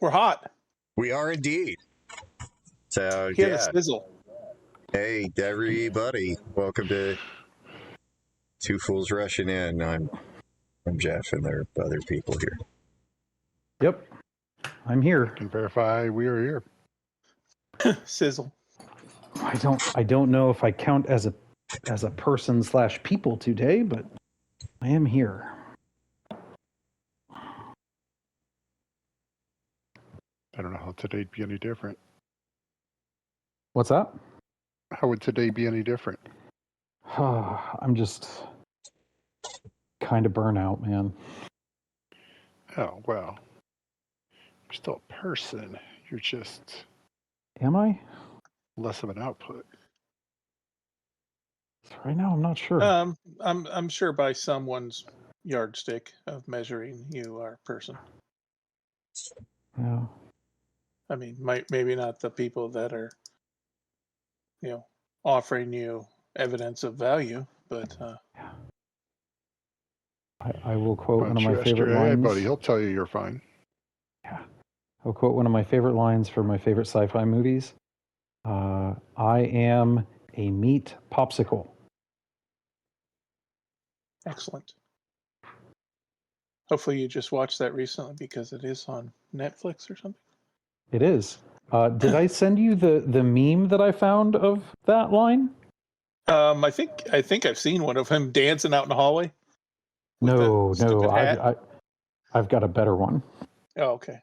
We're hot. We are indeed. So, Hear the yeah. sizzle. Hey, everybody. Welcome to Two Fools Rushing In. I'm Jeff, and there are other people here. Yep. I'm here. Can verify we are here. Sizzle. I don't know if I count as a person / people today, but I am here. I don't know how today'd be any different. What's that? How would today be any different? I'm just kind of burnout, man. Oh, well. You're still a person. You're just Am I? less of an output. Right now, I'm not sure. I'm sure by someone's yardstick of measuring you are a person. Yeah. I mean, maybe not the people that are, offering you evidence of value, but I will quote Why one don't of you my ask favorite your AI lines. buddy? He'll tell you you're fine. Yeah. I'll quote one of my favorite lines for my favorite sci-fi movies. I am a meat popsicle. excellent. Hopefully you just watched that recently because it is on Netflix or something. It is. Did I send you the meme that I found of that line? I think I've seen one of him dancing out in the hallway. with No, the stupid hat. I've got a better one. Oh, okay.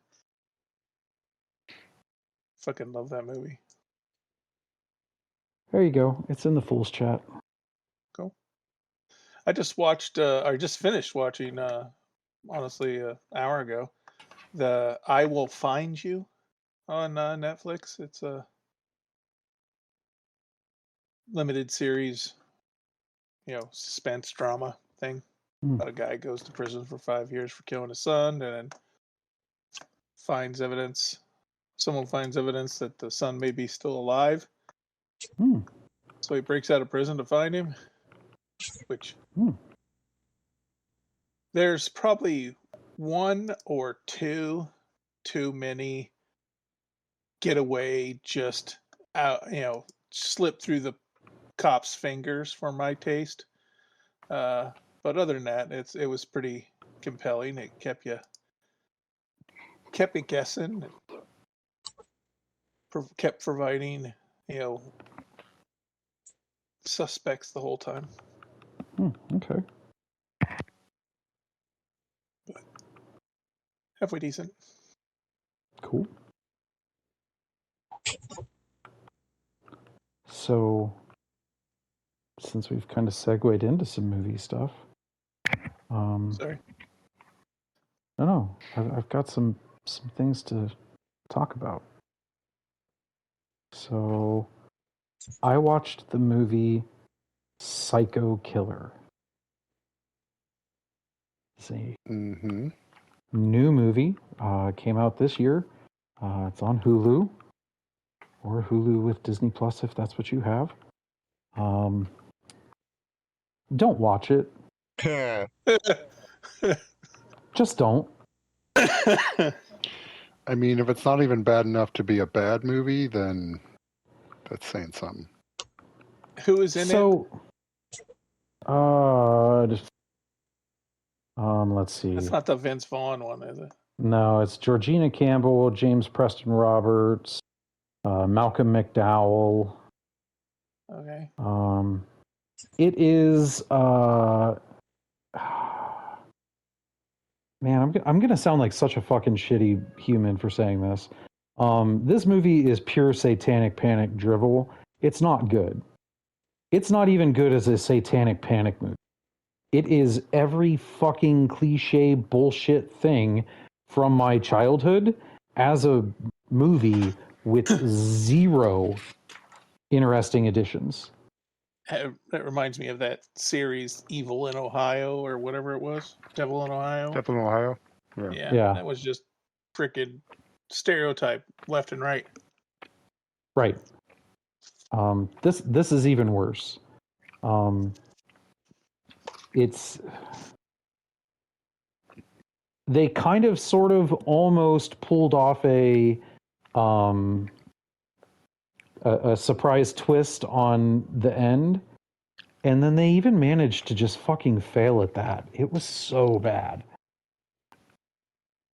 Fucking love that movie. There you go. It's in the Fools chat. Cool. I just watched, or just finished watching, honestly, an hour ago, the I Will Find You on Netflix. It's a limited series, suspense drama thing. About a guy goes to prison for 5 years for killing his son, and then someone finds evidence that the son may be still alive. So he breaks out of prison to find him, which there's probably one or two too many getaway just out, slip through the cop's fingers for my taste. But other than that, it was pretty compelling. It kept me guessing. Kept providing, suspects the whole time. Okay. But halfway decent. Cool. So, since we've kind of segued into some movie stuff, Sorry. No, I've got some things to talk about. So, I watched the movie Psycho Killer. See, new movie came out this year. It's on Hulu or Hulu with Disney Plus if that's what you have. Don't watch it. Just don't. I mean, if it's not even bad enough to be a bad movie, then that's saying something. Who is in it? Let's see. That's not the Vince Vaughn one, is it? No, it's Georgina Campbell, James Preston Roberts, Malcolm McDowell. Okay. It is man, I'm gonna sound like such a fucking shitty human for saying this. This movie is pure satanic panic drivel. It's not good. It's not even good as a satanic panic movie. It is every fucking cliche bullshit thing from my childhood as a movie with zero interesting additions. That reminds me of that series Evil in Ohio or whatever it was. Devil in Ohio. Devil in Ohio? Yeah. That was just freaking stereotype left and right. Right. This is even worse. they kind of sort of almost pulled off a surprise twist on the end, and then they even managed to just fucking fail at that. It was so bad.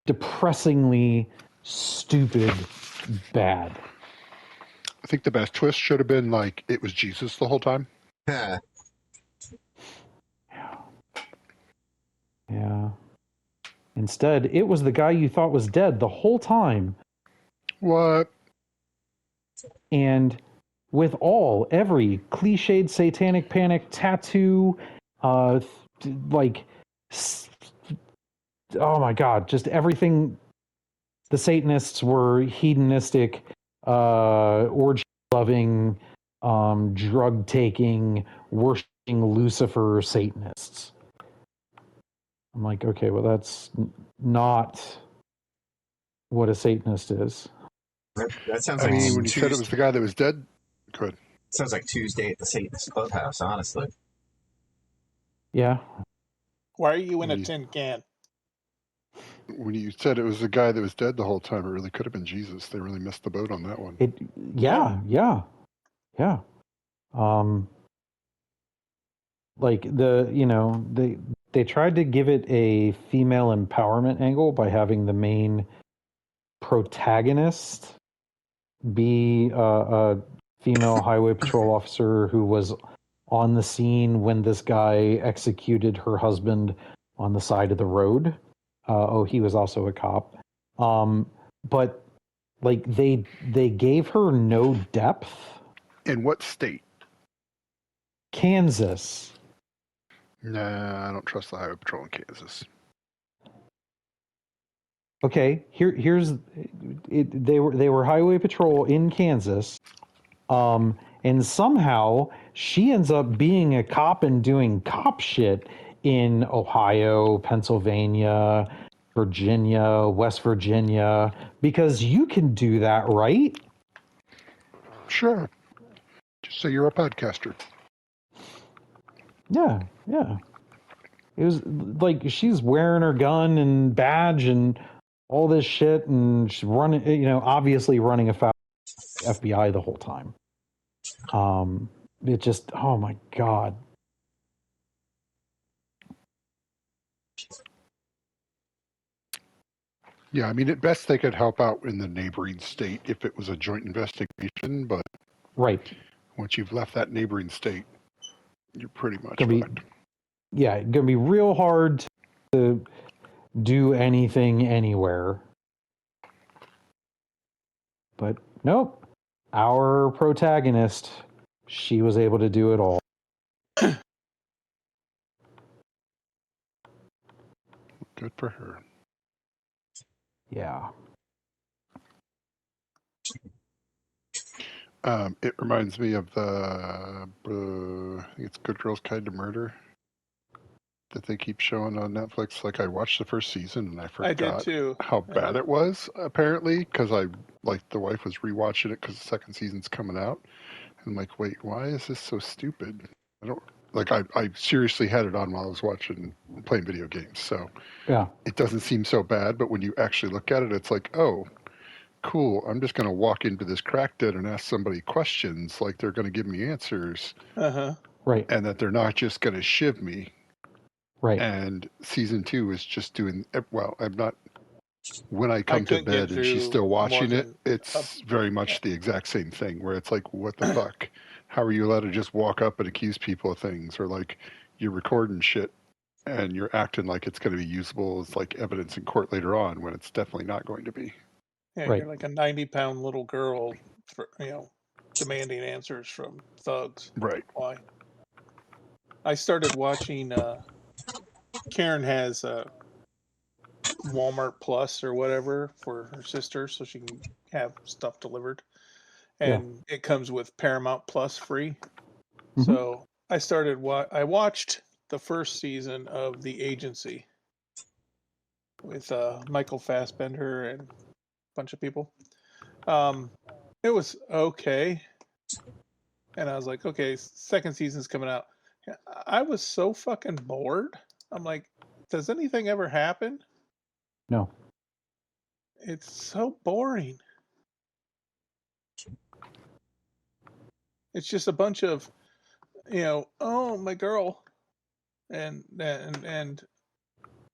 Depressingly stupid bad. I think the best twist should have been like it was Jesus the whole time. Huh. Yeah. Instead, it was the guy you thought was dead the whole time. What? And with every cliched satanic panic tattoo, like, oh my God, just everything. The Satanists were hedonistic, orgy-loving, drug-taking, worshiping Lucifer Satanists. I'm like, okay, well, that's not what a Satanist is. That sounds I like mean, when you said it Tuesday. was the guy that was dead, good. Sounds like Tuesday at the Satanist Clubhouse, honestly. Yeah. Why are you in a When you- tin can? When you said it was the guy that was dead the whole time, it really could have been Jesus. They really missed the boat on that one. Yeah. Like they tried to give it a female empowerment angle by having the main protagonist be a female highway patrol officer who was on the scene when this guy executed her husband on the side of the road. He was also a cop. But like they gave her no depth. In what state? Kansas. Nah, I don't trust the Highway Patrol in Kansas. Okay, here's it. They were highway patrol in Kansas, and somehow she ends up being a cop and doing cop shit in Ohio, Pennsylvania, Virginia, West Virginia, because you can do that, right? Sure. Just say you're a podcaster. Yeah. It was like she's wearing her gun and badge and all this shit, and she's running, obviously running afoul of the FBI the whole time. It just, oh my God. Yeah, I mean, at best they could help out in the neighboring state if it was a joint investigation, but Right. once you've left that neighboring state, you're pretty much Gonna be- fucked. Yeah, gonna be real hard to do anything anywhere. But nope. Our protagonist, she was able to do it all. Good for her. Yeah. It reminds me of the, I think it's Good Girls Kind of Murder that they keep showing on Netflix. Like, I watched the first season and I I did forgot too. how bad it was, apparently, because the wife was rewatching it because the second season's coming out. And I'm like, wait, why is this so stupid? I seriously had it on while I was playing video games. So Yeah. it doesn't seem so bad, but when you actually look at it, it's like, oh, cool. I'm just going to walk into this crack den and ask somebody questions like they're going to give me answers, Right. and that they're not just going to shiv me. Right. And season 2 is just doing well. I'm not. When I come to couldn't get bed and she's through still more watching it, than it's very much the exact same thing. Where it's like, what the fuck? How are you allowed to just walk up and accuse people of things, or like you're recording shit and you're acting like it's going to be usable as like evidence in court later on when it's definitely not going to be. Yeah, Right. you're like a 90-pound little girl, demanding answers from thugs. Right. Why? I started watching. Karen has Walmart Plus or whatever for her sister, so she can have stuff delivered, and it comes with Paramount Plus free. Mhm. So I started. I watched the first season of The Agency with Michael Fassbender and a bunch of people. It was okay, and I was like, okay, second season's coming out. I was so fucking bored. I'm like, does anything ever happen? No. It's so boring. It's just a bunch of, oh, my girl, and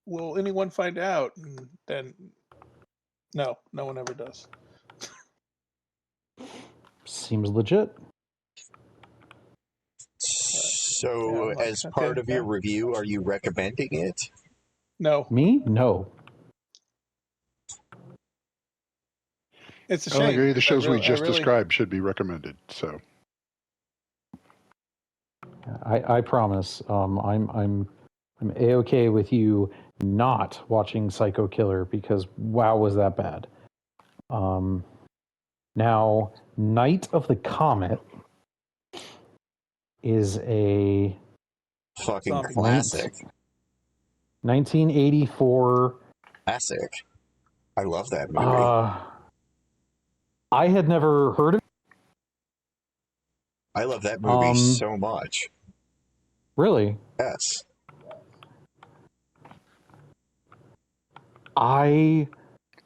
will anyone find out? And then no one ever does. Seems legit. So, I'm like, as part okay, of your yeah. review, are you recommending it? No, Me? No. it's a I don't think shame. any of the shows we I just really, described should be recommended. So, I promise. I'm A-okay with you not watching Psycho Killer because wow, was that bad. Now, Night of the Comet is a Fucking Zombie. classic. 1984. Classic. I love that movie. I had never heard of it. I love that movie so much. Really? Yes. I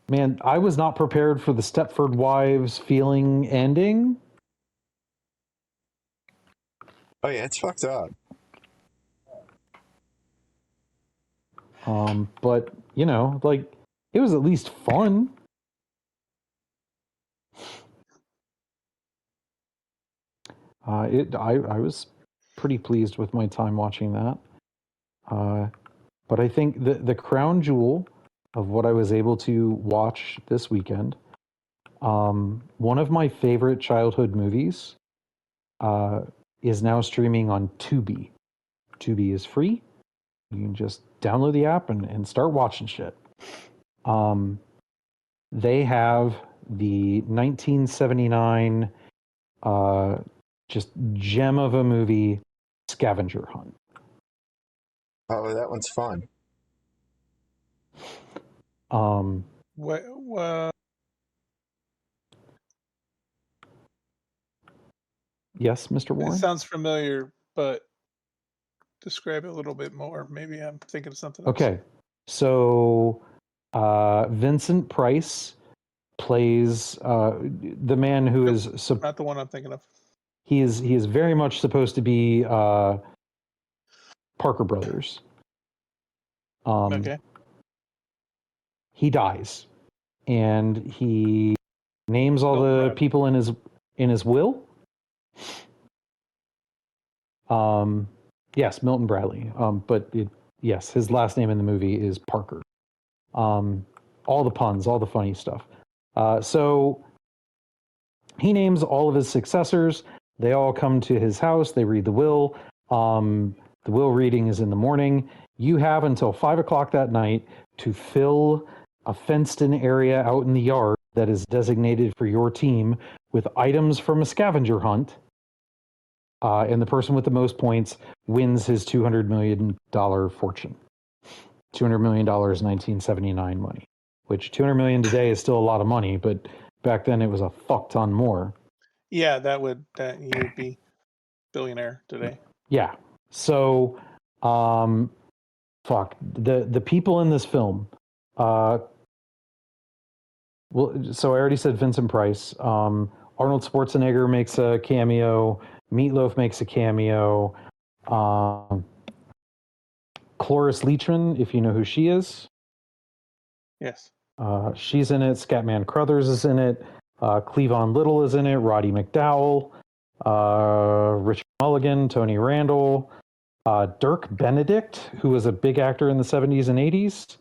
was not prepared for the Stepford Wives feeling ending. Oh yeah, it's fucked up. But like it was at least fun. I was pretty pleased with my time watching that. But I think the crown jewel of what I was able to watch this weekend, one of my favorite childhood movies, is now streaming on Tubi. Tubi is free. You can just download the app and start watching shit. They have the 1979 just gem of a movie, Scavenger Hunt. Oh, that one's fun. what Yes, Mr. it Warren? sounds familiar, but describe it a little bit more. Maybe I'm thinking of something else. Okay. So Vincent Price plays the man who Nope. is Not the one I'm thinking of. he is very much supposed to be Parker Brothers. Okay. He dies, and he names all Milton the Bradley. people in his will. Yes, Milton Bradley. But yes, his last name in the movie is Parker. All the puns, all the funny stuff. So he names all of his successors. They all come to his house. They read the will. The will reading is in the morning. You have until 5 o'clock that night to fill a fenced-in area out in the yard that is designated for your team with items from a scavenger hunt. And the person with the most points wins his $200 million fortune. $200 million 1979 money, which $200 million today is still a lot of money, but back then it was a fuck ton more. Yeah, you would be billionaire today. Yeah. So, fuck the people in this film. Well, so I already said Vincent Price. Arnold Schwarzenegger makes a cameo. Meatloaf makes a cameo. Cloris Leachman, if you know who she is. Yes. She's in it. Scatman Crothers is in it. Cleavon Little is in it. Roddy McDowell. Richard Mulligan. Tony Randall. Dirk Benedict, who was a big actor in the 70s and 80s.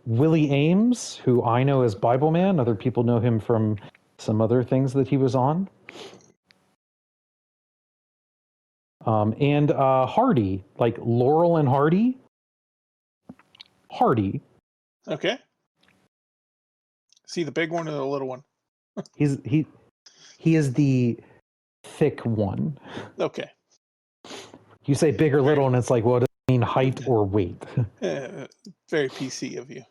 Willie Ames, who I know as Bible Man. Other people know him from some other things that he was on. And Hardy, like Laurel and Hardy. Hardy. Okay. See the big one or the little one? He is the thick one. Okay. You say big or little, and it's like, well, does it mean height or weight? Very PC of you.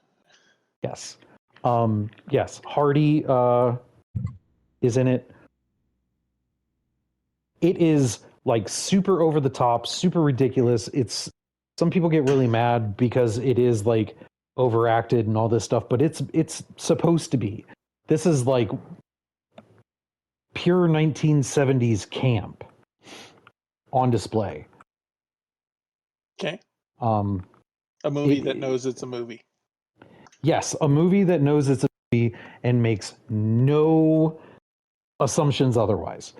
Yes. Yes. Hardy is in it. It is like super over the top, super ridiculous. Some people get really mad because it is like overacted and all this stuff, but it's supposed to be. This is like pure 1970s camp on display. Okay. Um, A movie that knows it's a movie. yes, a movie that knows it's a movie and makes no assumptions otherwise.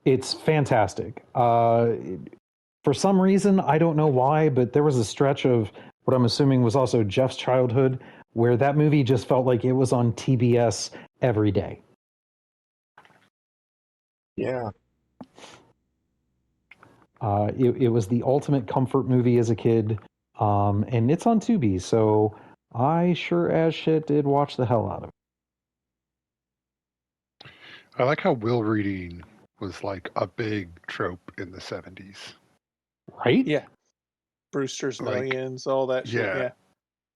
It's fantastic. For some reason, I don't know why, but there was a stretch of what I'm assuming was also Jeff's childhood where that movie just felt like it was on TBS every day. Yeah. It was the ultimate comfort movie as a kid, and it's on Tubi, so I sure as shit did watch the hell out of it. I like how will reading was like a big trope in the 70s. Right? Yeah. Brewster's Like, Millions, all that shit. yeah. Yeah.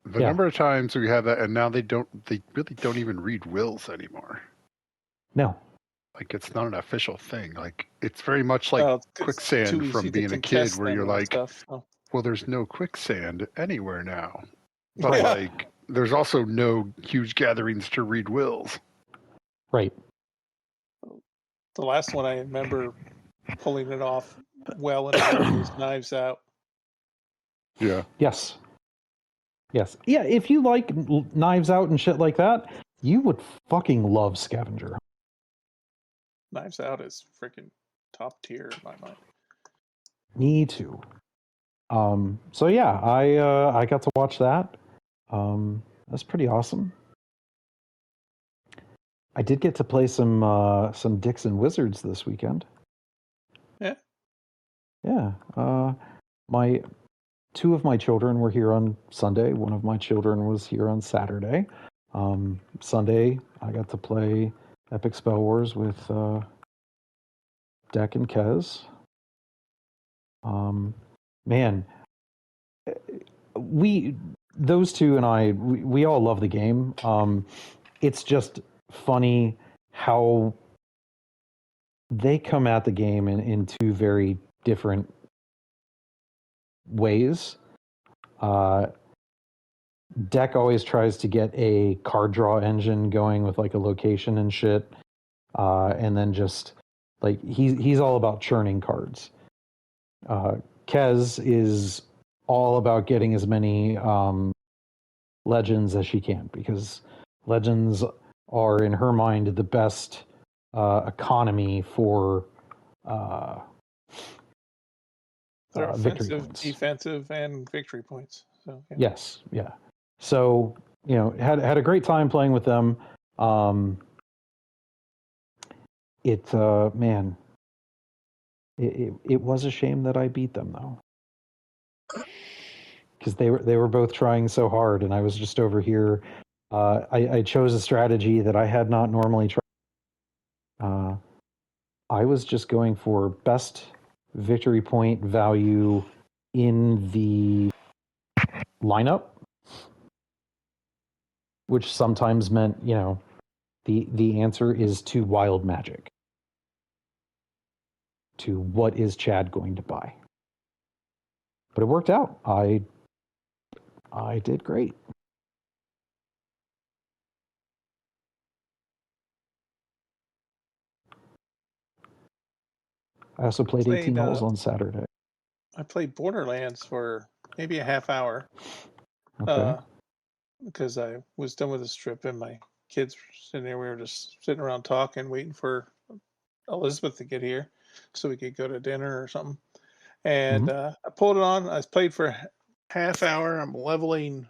The Yeah. number of times we have that, and now they really don't even read wills anymore. No. Like, it's not an official thing. Like, it's very much like Well, 'cause it's quicksand too from easy to being a kid contest where them you're and like, stuff, so. well, there's no quicksand anywhere now. But Right. like, there's also no huge gatherings to read wills. Right. The last one I remember pulling it off well enough was Knives Out. Yeah. Yes. Yes. Yeah, if you like Knives Out and shit like that, you would fucking love Scavenger. Knives Out is freaking top tier in my mind. Me too. So yeah, I got to watch that. That's pretty awesome. I did get to play some Dicks and Wizards this weekend. Yeah. Yeah. My two of my children were here on Sunday. One of my children was here on Saturday. Sunday, I got to play Epic Spell Wars with Deck and Kez. Man, those two and I, we all love the game. It's just funny how they come at the game in two very different ways. Deck always tries to get a card draw engine going with like a location and shit, and then just like he's all about churning cards. Kez is all about getting as many legends as she can, because legends are, in her mind, the best economy for They're victory offensive, points. defensive, and victory points. So yeah. Yes, yeah. So, you know, had a great time playing with them. Man, it was a shame that I beat them though, because they were both trying so hard, and I was just over here. I chose a strategy that I had not normally tried. I was just going for best victory point value in the lineup, which sometimes meant, you know, the answer is to wild magic. To what is Chad going to buy? But it worked out. I did great. I also played 18 holes on Saturday. I played Borderlands for maybe a half hour. Okay. Because I was done with the strip and my kids were sitting there. We were just sitting around talking, waiting for Elizabeth to get here so we could go to dinner or something. And I pulled it on. I played for a half hour. I'm leveling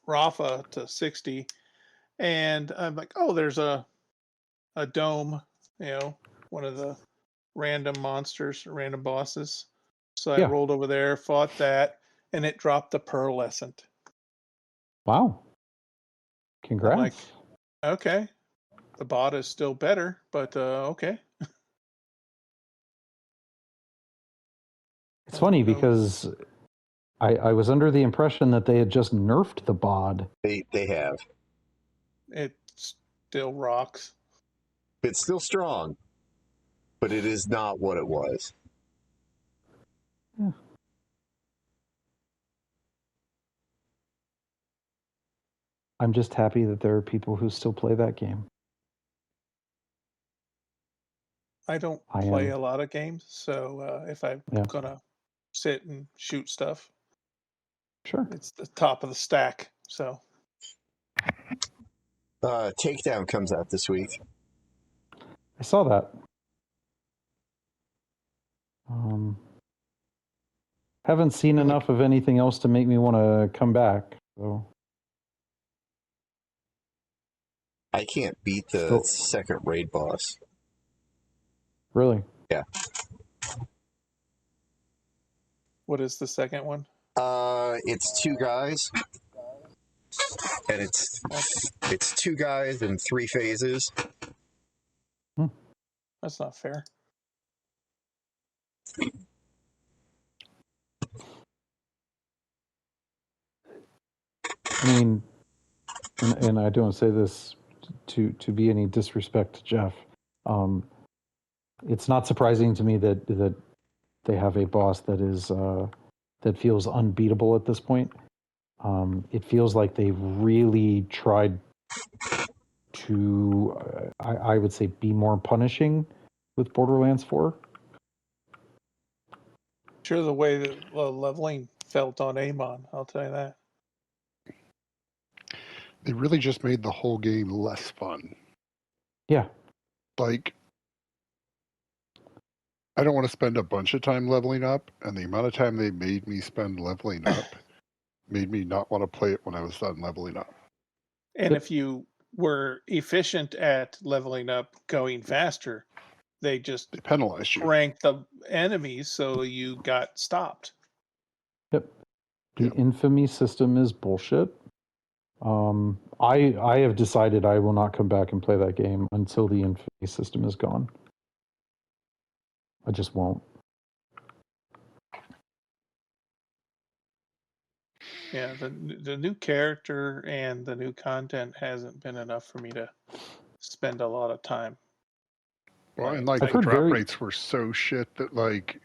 Rafa to 60. And I'm like, oh, there's a dome, you know, one of the random monsters, random bosses. So I rolled over there, fought that, and it dropped the pearlescent. Wow. Congrats. I'm like, okay. The bot is still better, but okay. It's funny because I was under the impression that they had just nerfed the bod. They have. It still rocks. It's still strong, but it is not what it was. Yeah. I'm just happy that there are people who still play that game. I don't I play am. a lot of games, so if I'm Yeah. gonna sit and shoot stuff, Sure. it's the top of the stack. So Takedown comes out this week. I saw that. Haven't seen Yeah, like- enough of anything else to make me want to come back. So I can't beat the Still- second raid boss. really, Yeah. what is the second one? It's two guys, and it's two guys in three phases. That's not fair. I mean, and I don't say this to be any disrespect to Jeff. It's not surprising to me that they have a boss that is that feels unbeatable at this point. It feels like they really tried to, I would say, be more punishing with Borderlands 4. Sure, the way that leveling felt on Amon, I'll tell you that. They really just made the whole game less fun. Yeah, Like, I don't want to spend a bunch of time leveling up, and the amount of time they made me spend leveling up made me not want to play it when I was done leveling up. And Yep. if you were efficient at leveling up, going faster, they just They penalized you. ranked the enemies so you got stopped. yep. The Yep. infamy system is bullshit. I have decided I will not come back and play that game until the infamy system is gone. I just won't. Yeah, the new character and the new content hasn't been enough for me to spend a lot of time. Well, and I've like the heard drop very- rates were so shit that like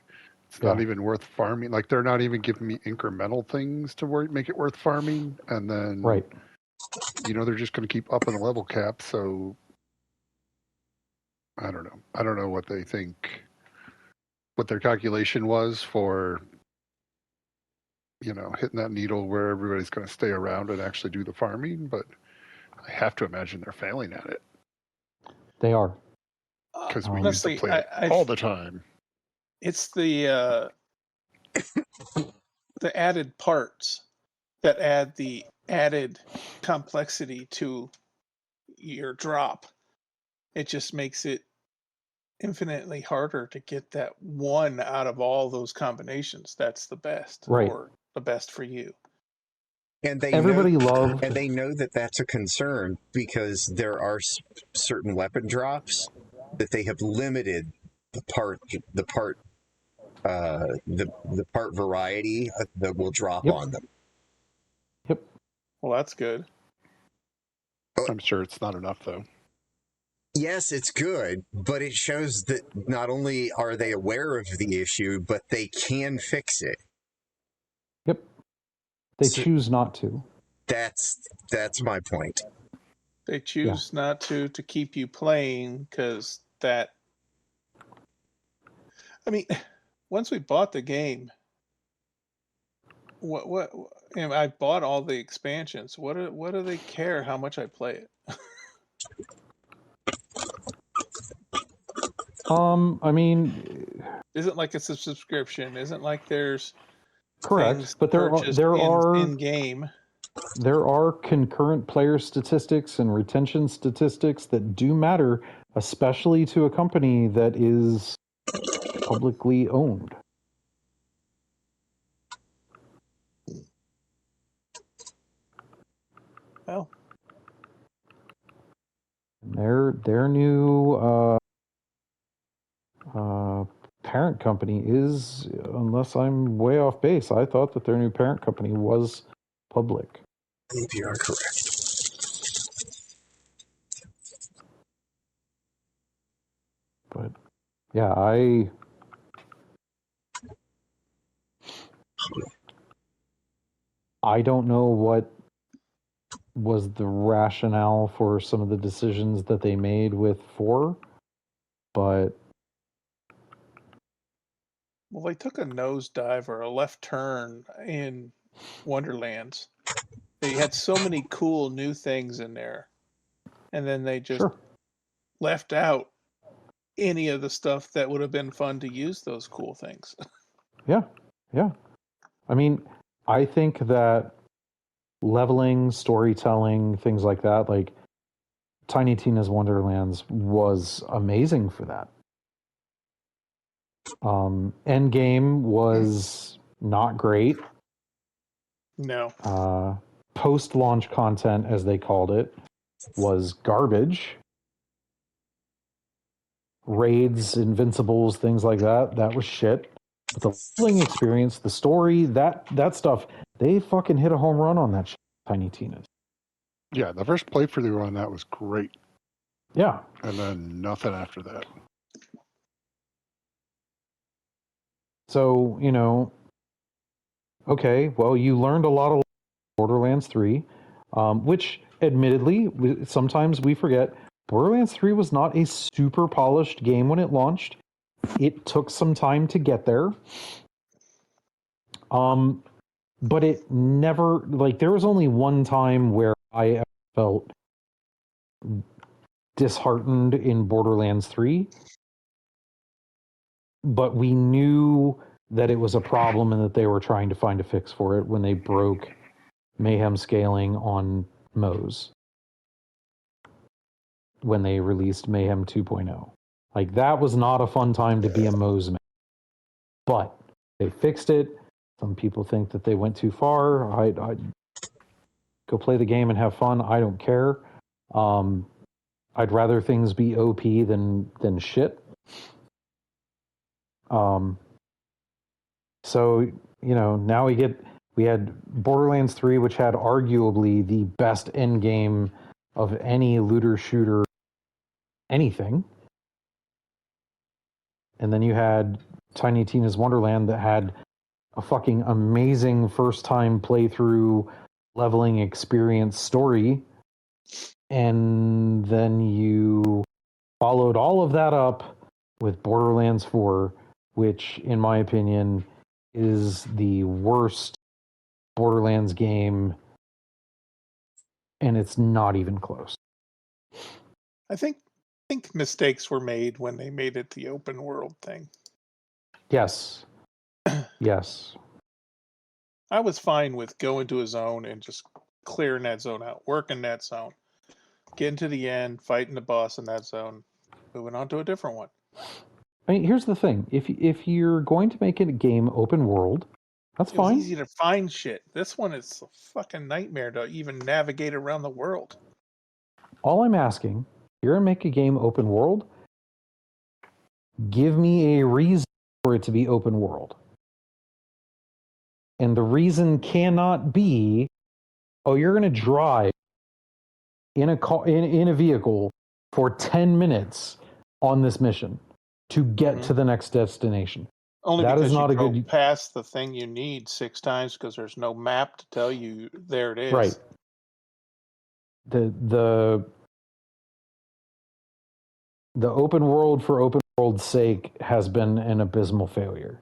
it's Yeah. not even worth farming. Like they're not even giving me incremental things to make it worth farming, and then Right. they're just going to keep upping the level cap. So I don't know. I don't know what they think, what their calculation was for hitting that needle where everybody's going to stay around and actually do the farming, but I have to imagine they're failing at it They are. because we used to honestly, play it all the time. it's the added parts that add the added complexity to your drop. It just makes it infinitely harder to get that one out of all those combinations that's the best, Right. or the best for you. And Everybody loved. and they know that that's a concern because there are certain weapon drops that they have limited the part variety that will drop Yep. on them. Yep. Well, that's good. I'm sure it's not enough though. Yes, it's good, but it shows that not only are they aware of the issue, but they can fix it. Yep. They So- choose not to. That's my point. They choose not to keep you playing because that. I mean, once we bought the game, what I bought all the expansions. What do they care how much I play it? I mean, Isn't like it's a subscription. Isn't like there's correct, things but there purchased are in game. there are concurrent player statistics and retention statistics that do matter, especially to a company that is publicly owned. Well, Their new parent company is, unless I'm way off base, I thought that their new parent company was public. I believe you are correct. But yeah, I don't know what was the rationale for some of the decisions that they made with 4, but Well, they took a nosedive or a left turn in Wonderlands. They had so many cool new things in there, and then they just sure. left out any of the stuff that would have been fun to use those cool things. Yeah. I mean, I think that leveling, storytelling, things like that, like Tiny Tina's Wonderlands was amazing for that. Endgame was not great. No. Post-launch content, as they called it, was garbage. Raids, Invincibles, things like that was shit. But the leveling experience, the story, that stuff, they fucking hit a home run on that shit, Tiny Tina's. Yeah, the first playthrough on that was great. Yeah. And then nothing after that. So, okay, well, you learned a lot of Borderlands 3, which admittedly, sometimes we forget, Borderlands 3 was not a super polished game when it launched. It took some time to get there. But it never, like, there was only one time where I felt disheartened in Borderlands 3. But we knew that it was a problem and that they were trying to find a fix for it when they broke Mayhem scaling on Moze. When they released Mayhem 2.0. Like, that was not a fun time to be a Moze man. But they fixed it. Some people think that they went too far. I go play the game and have fun. I don't care. I'd rather things be OP than shit. So, now we had Borderlands 3, which had arguably the best end game of any looter shooter anything. And then you had Tiny Tina's Wonderland that had a fucking amazing first time playthrough leveling experience story. And then you followed all of that up with Borderlands 4, which, in my opinion, is the worst Borderlands game, and it's not even close. I think mistakes were made when they made it the open world thing. Yes. Yes. I was fine with going to a zone and just clearing that zone out, working that zone, getting to the end, fighting the boss in that zone, moving on to a different one. I mean, here's the thing. If you're going to make it a game open world, that's It was fine. easy to find shit. This one is a fucking nightmare to even navigate around the world. All I'm asking, if you're going to make a game open world, give me a reason for it to be open world. And the reason cannot be, oh, you're going to drive in a car, in a vehicle for 10 minutes on this mission to get to the next destination. Only that because is not you a drove good past the thing you need 6 times because there's no map to tell you there it is. Right. The open world for open world's sake has been an abysmal failure.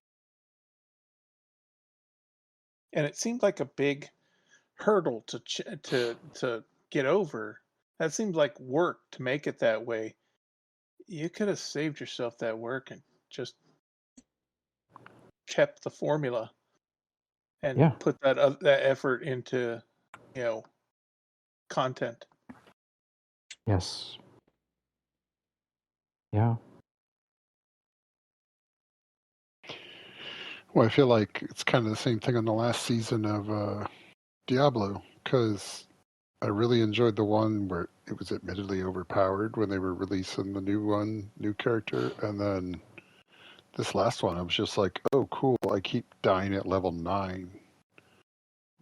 And it seemed like a big hurdle to get over. That seemed like work to make it that way. You could have saved yourself that work and just kept the formula and put that effort into, content. Yes. Yeah. Well, I feel like it's kind of the same thing on the last season of Diablo, because I really enjoyed the one where it was admittedly overpowered when they were releasing the new character, and then this last one, I was just like, oh, cool, I keep dying at level 9.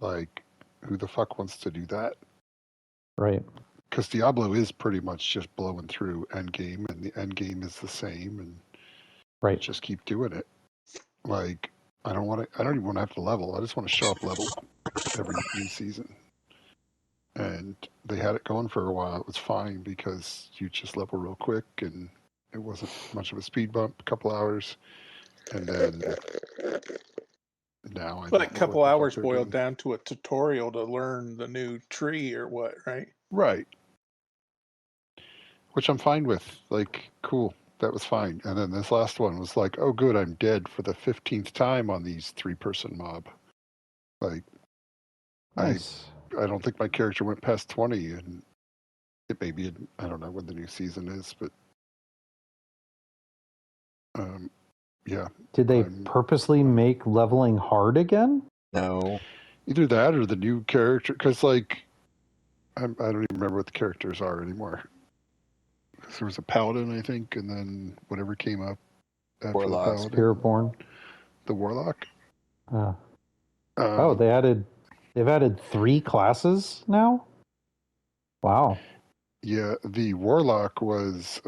Like, who the fuck wants to do that? Right. Because Diablo is pretty much just blowing through endgame, and the endgame is the same, and right. Just keep doing it. Like, I don't even want to have to level. I just want to show up level every new season. and they had it going for a while. It was fine because you just level real quick, and it wasn't much of a speed bump. A couple hours, and then now I But a don't know couple what the fuck hours they're boiled doing. down to a tutorial to learn the new tree or what, right? Right. Which I'm fine with. Like, cool. That was fine. And then this last one was like, oh, good, I'm dead for the 15th time on these 3-person mob. Like, Nice. I don't think my character went past 20, and it may be, I don't know when the new season is, but yeah. Did they I'm- purposely make leveling hard again? No. Either that or the new character, because, like, I don't even remember what the characters are anymore. There was a paladin, I think, and then whatever came up after Warlock. the paladin. Spiritborn. The warlock. Oh, they've added 3 classes now? Wow. Yeah, the warlock was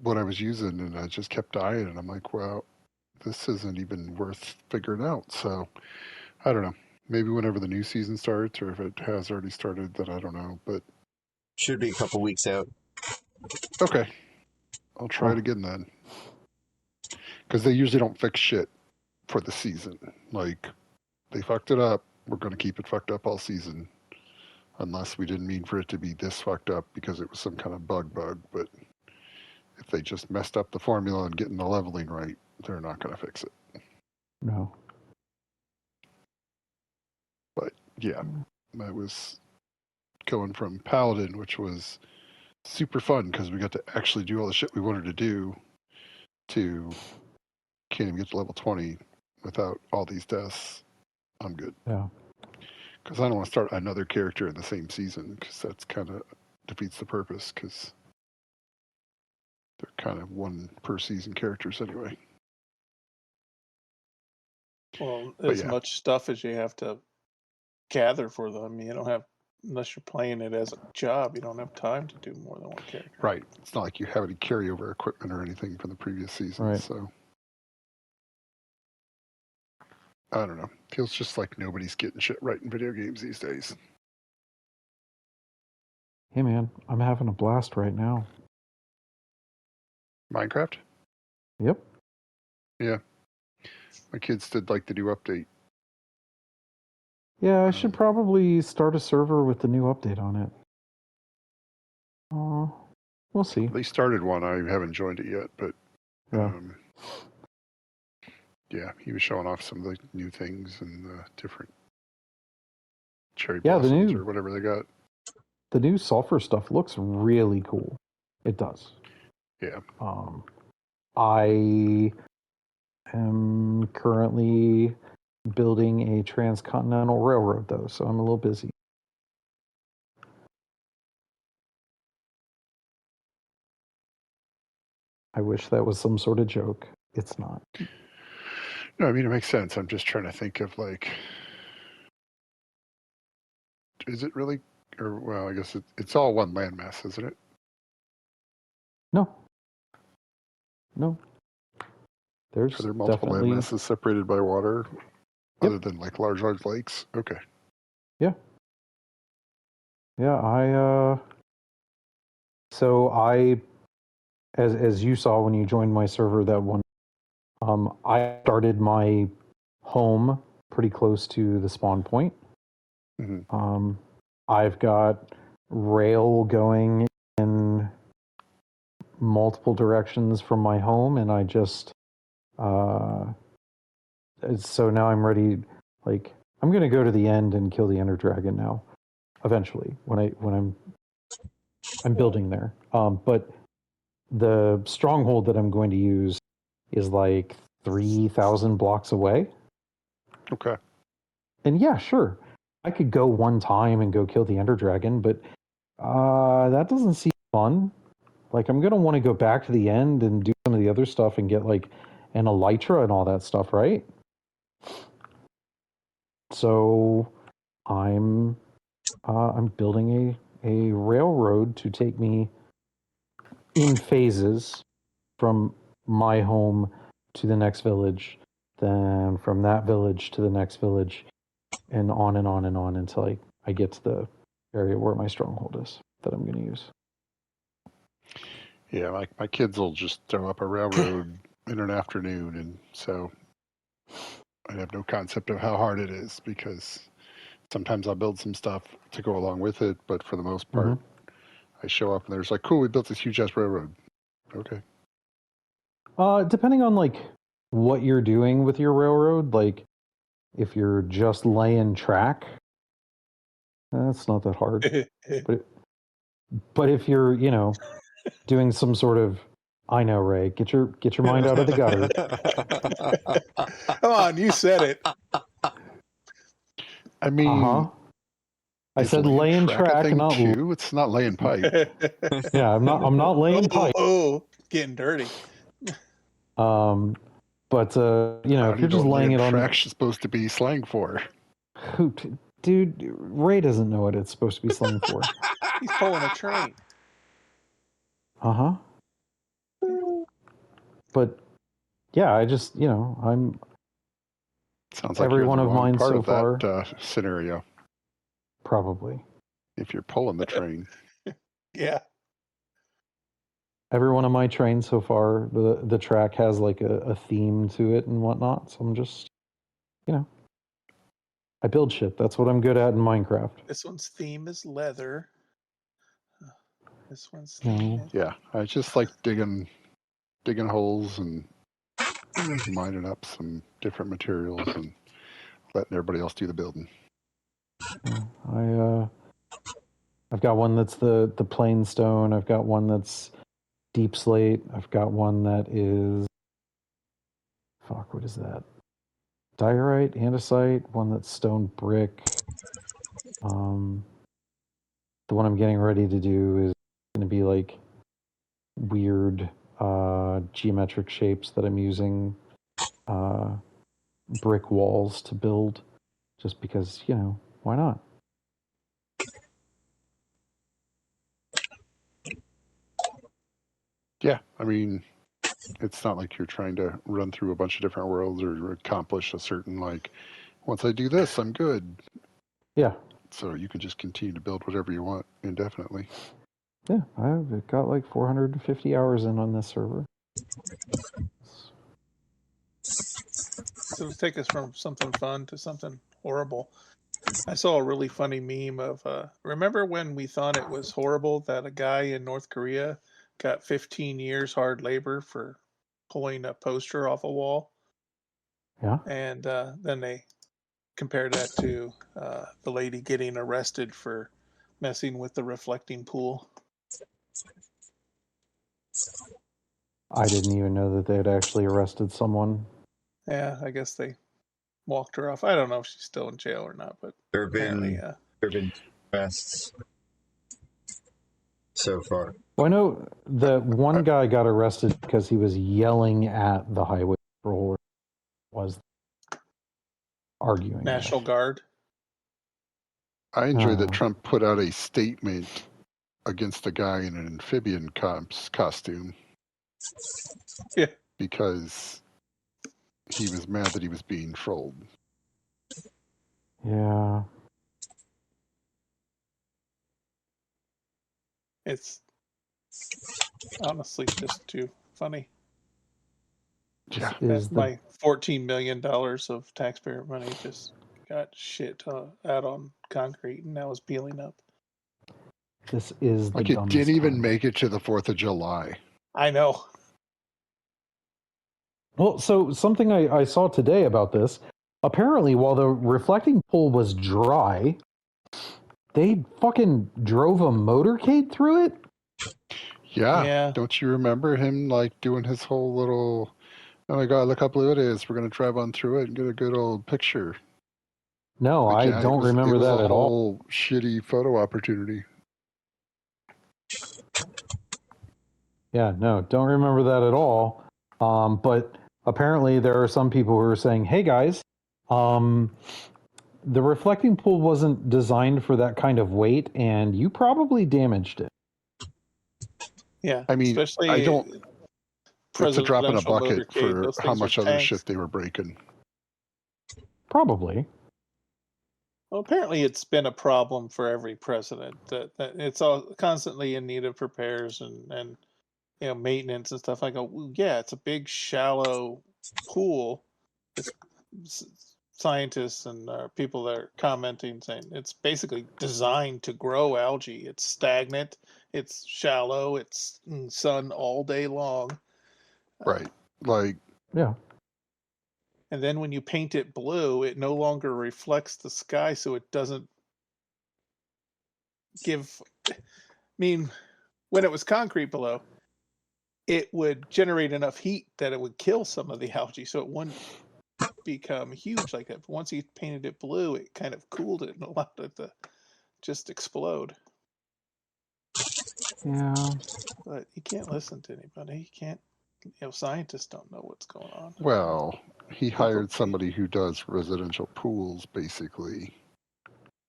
what I was using, and I just kept dying, and I'm like, well, this isn't even worth figuring out. So I don't know. Maybe whenever the new season starts, or if it has already started, then I don't know. But Should be a couple weeks out. okay, I'll try it Oh. again then. Because they usually don't fix shit for the season. Like, they fucked it up. We're going to keep it fucked up all season. Unless we didn't mean for it to be this fucked up because it was some kind of bug. But if they just messed up the formula and getting the leveling right, they're not going to fix it. No. But yeah, that was going from Paladin, which was super fun because we got to actually do all the shit we wanted to do, to can't even get to level 20 without all these deaths. I'm good. Yeah. Because I don't want to start another character in the same season, because that's kind of defeats the purpose, because they're kind of 1 per season characters anyway. Well, But as yeah. much stuff as you have to gather for them, you don't have, unless you're playing it as a job, you don't have time to do more than 1 character. Right. It's not like you have any carryover equipment or anything from the previous season. Right. So I don't know. Feels just like nobody's getting shit right in video games these days. Hey, man, I'm having a blast right now. Minecraft? Yep. Yeah. My kids did like the new update. Yeah, I should probably start a server with the new update on it. We'll see. They started one. I haven't joined it yet, but Yeah. yeah, he was showing off some of the new things and the different cherry Yeah, the blossoms new- or whatever they got. The new sulfur stuff looks really cool. It does. Yeah. I am currently building a transcontinental railroad, though, so I'm a little busy. I wish that was some sort of joke. It's not. No, I mean, it makes sense. I'm just trying to think of, like, is it really, or, well, I guess it's all one landmass, isn't it? No. There's Are there multiple definitely landmasses separated by water, Yep. other than, like, large lakes? Okay. Yeah, so as you saw when you joined my server that one, I started my home pretty close to the spawn point. Mhm. I've got rail going in multiple directions from my home, and I just so now I'm ready. Like, I'm gonna go to the end and kill the Ender Dragon now, eventually when I'm building there. But the stronghold that I'm going to use is like 3,000 blocks away. Okay. And yeah, sure, I could go one time and go kill the Ender Dragon, but that doesn't seem fun. Like, I'm gonna want to go back to the end and do some of the other stuff and get like an elytra and all that stuff, right? So I'm building a railroad to take me in phases from my home to the next village, then from that village to the next village, and on and on and on until I get to the area where my stronghold is that I'm going to use. Yeah, my kids will just throw up a railroad in an afternoon, and so I have no concept of how hard it is because sometimes I'll build some stuff to go along with it, but for the most part, I show up and there's like, cool, we built this huge ass railroad. Okay. Depending on like what you're doing with your railroad, like if you're just laying track, that's not that hard. But if you're, doing some sort of, I know, Ray, get your mind out of the gutter. Come on, you said it. I mean, I said laying track, thing not too. It's not laying pipe. yeah. I'm not laying pipe. Oh, getting dirty. But if you're just laying it on, track's supposed to be slang for. Dude, Ray doesn't know what it's supposed to be slang for. He's pulling a train. But yeah, I just I'm. Sounds like every you're one the of wrong mine part so of far. That scenario. Probably. If you're pulling the train. Yeah. Every one of my trains so far, the track has like a theme to it and whatnot. So I'm just, I build shit. That's what I'm good at in Minecraft. This one's theme is leather. This one's Yeah, I just like digging holes and mining up some different materials and letting everybody else do the building. I've got one that's the plain stone. I've got one that's deep slate. I've got one that is what is that? Diorite, andesite. One that's stone brick. The one I'm getting ready to do is going to be like weird geometric shapes that I'm using brick walls to build, just because why not? Yeah, I mean, it's not like you're trying to run through a bunch of different worlds or accomplish a certain, like, once I do this, I'm good. Yeah. So you can just continue to build whatever you want indefinitely. Yeah, I've got like 450 hours in on this server. So let's take us from something fun to something horrible. I saw a really funny meme of, remember when we thought it was horrible that a guy in North Korea got 15 years hard labor for pulling a poster off a wall? Yeah. And then they compared that to the lady getting arrested for messing with the reflecting pool. I didn't even know that they had actually arrested someone. Yeah, I guess they walked her off. I don't know if she's still in jail or not, but there have been arrests so far. Well, I know that one guy got arrested because he was yelling at the highway patrol, was arguing. National Guard. I enjoy that Trump put out a statement against a guy in an amphibian costume. Yeah. Because he was mad that he was being trolled. Yeah. It's honestly just too funny. Yeah. My $14 million of taxpayer money just got shit out on concrete and now is peeling up. This is like it didn't even make it to the 4th of July. I know. Well, so something I saw today about this, apparently while the reflecting pool was dry, they fucking drove a motorcade through it? Yeah. Don't you remember him like doing his whole little, oh my god, look how blue it is, we're going to drive on through it and get a good old picture? No, I don't remember that at all. It was a whole shitty photo opportunity. Yeah, no, don't remember that at all. But apparently there are some people who are saying, hey guys, the reflecting pool wasn't designed for that kind of weight and you probably damaged it. Yeah. I mean, especially I don't, it's a drop in a bucket for how much other tanks. shit they were breaking. Probably. Well, apparently it's been a problem for every president that it's all constantly in need of repairs and maintenance and stuff. I go, "Well, yeah, it's a big shallow pool. It's scientists and people that are commenting saying it's basically designed to grow algae. It's stagnant, it's shallow, it's in sun all day long. Right. Like, Yeah. And then when you paint it blue, it no longer reflects the sky, so it doesn't give. I mean, when it was concrete below, it would generate enough heat that it would kill some of the algae, so it wouldn't become huge like that. But once he painted it blue, it kind of cooled it and allowed it to just explode. Yeah. But you can't listen to anybody. You can't. Scientists don't know what's going on. well, he People hired pay. somebody who does residential pools, basically,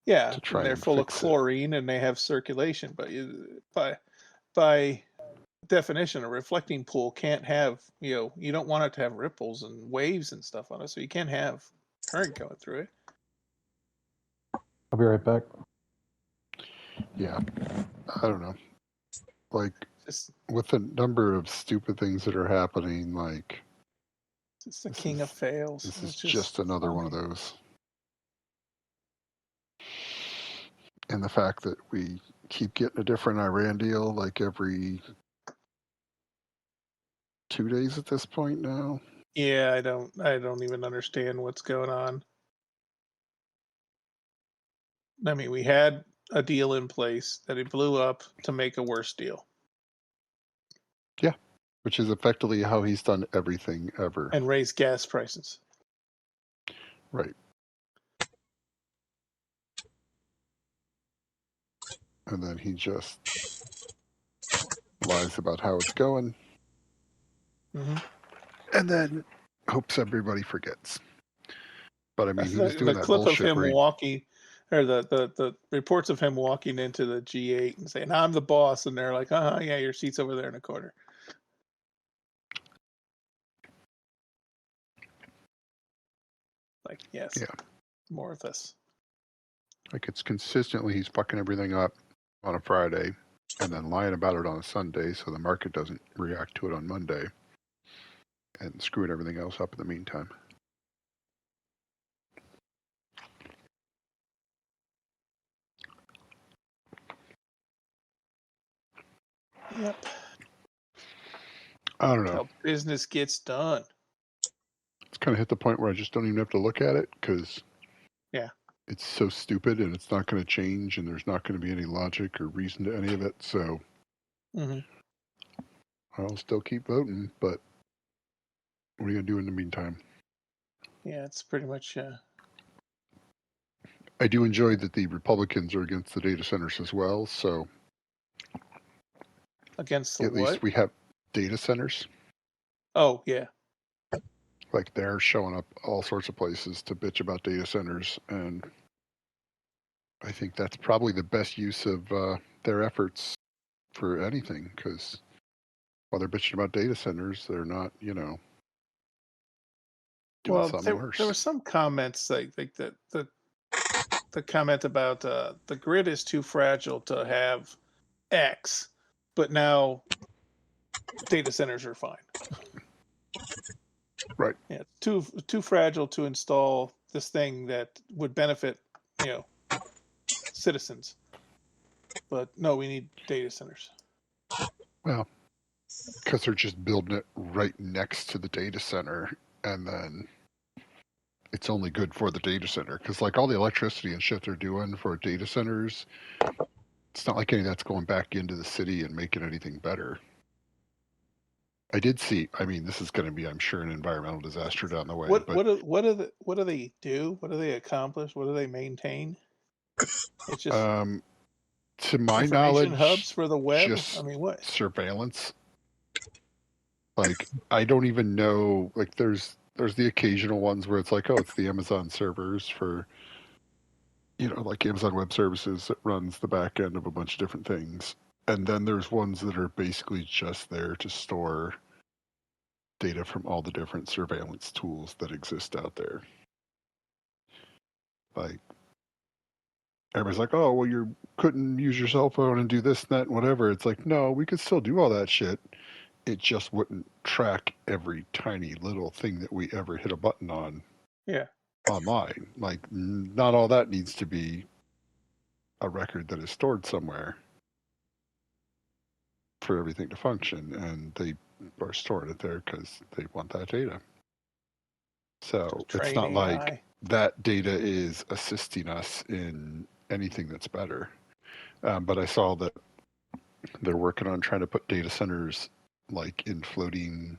Yeah, to try they're and full of fix it. chlorine and they have circulation, but by definition, a reflecting pool can't have, you don't want it to have ripples and waves and stuff on it, so you can't have current going through it. I'll be right back. Yeah. I don't know. Like, Just, with the number of stupid things that are happening, like, it's the This king is- of fails. this is It's just another one of funny. those. And the fact that we keep getting a different Iran deal like every 2 days at this point now. Yeah, I don't even understand what's going on. I mean, we had a deal in place that it blew up to make a worse deal Which is effectively how he's done everything ever. and raise gas prices. Right. And then he just lies about how it's going Hmm. and then hopes everybody forgets. But I mean, he was doing The that clip of bullshit him where he, walking, or the reports of him walking into the G8 and saying, "I'm the boss," and they're like, yeah, your seat's over there in the corner. Like, yes, Yeah. more of this. like, it's consistently he's fucking everything up on a Friday and then lying about it on a Sunday so the market doesn't react to it on Monday and screwing everything else up in the meantime. Yep. I don't know. How business gets done. It's kind of hit the point where I just don't even have to look at it because Yeah. it's so stupid and it's not going to change and there's not going to be any logic or reason to any of it. So Hmm. I'll still keep voting, but what are you going to do in the meantime? Yeah, it's pretty much. I do enjoy that the Republicans are against the data centers as well. So Against the at what? least we have data centers. Oh, yeah. Like they're showing up all sorts of places to bitch about data centers. And I think that's probably the best use of their efforts for anything because while they're bitching about data centers, they're not, doing Well, something there worse. were some comments like the comment about the grid is too fragile to have X, but now data centers are fine. Right. Yeah, it's too fragile to install this thing that would benefit, citizens. But no, we need data centers. Well, because they're just building it right next to the data center and then it's only good for the data center because like all the electricity and shit they're doing for data centers, it's not like any of that's going back into the city and making anything better. I did see, I mean, this is going to be, I'm sure, an environmental disaster down the way. What but what do they do? What do they accomplish? What do they maintain? It's just to my information knowledge, hubs for the web. I just mean, what? surveillance. Like I don't even know. Like there's the occasional ones where it's like, oh, it's the Amazon servers for, like Amazon Web Services that runs the back end of a bunch of different things. And then there's ones that are basically just there to store data from all the different surveillance tools that exist out there. Like everybody's like, oh, well, you couldn't use your cell phone and do this and that and whatever. It's like, no, we could still do all that shit. It just wouldn't track every tiny little thing that we ever hit a button on Yeah. online. Like, not all that needs to be a record that is stored somewhere for everything to function, and they are storing it there because they want that data. So it's not Train like AI. that data is assisting us in anything that's better. But I saw that they're working on trying to put data centers like in floating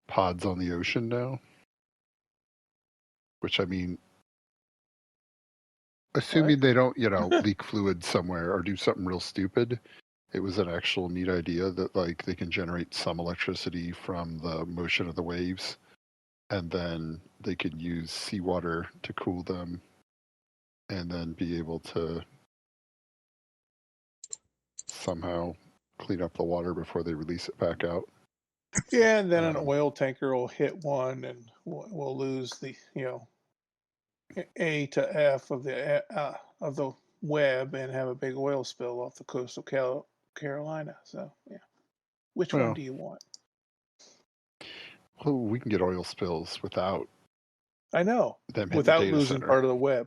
pods on the ocean now. Which, I mean, assuming they don't, leak fluid somewhere or do something real stupid, it was an actual neat idea that like they can generate some electricity from the motion of the waves, and then they could use seawater to cool them, and then be able to somehow clean up the water before they release it back out. Yeah, and then an Um, oil tanker will hit one, and we'll lose the A to F of the web, and have a big oil spill off the coast of Carolina. So yeah, which one Well, do you want? we can get oil spills without I know, them hitting the without data losing center. part of the web.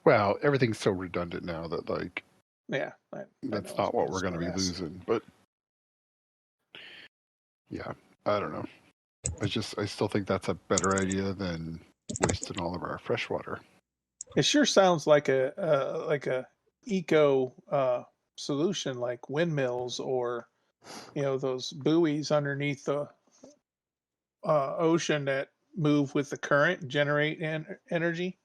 Well, everything's so redundant now that like Yeah, that's not what we're going to be losing. But yeah, I don't know. I still think that's a better idea than wasting all of our fresh water. It sure sounds like a eco solution, like windmills, or those buoys underneath the ocean that move with the current and generate energy.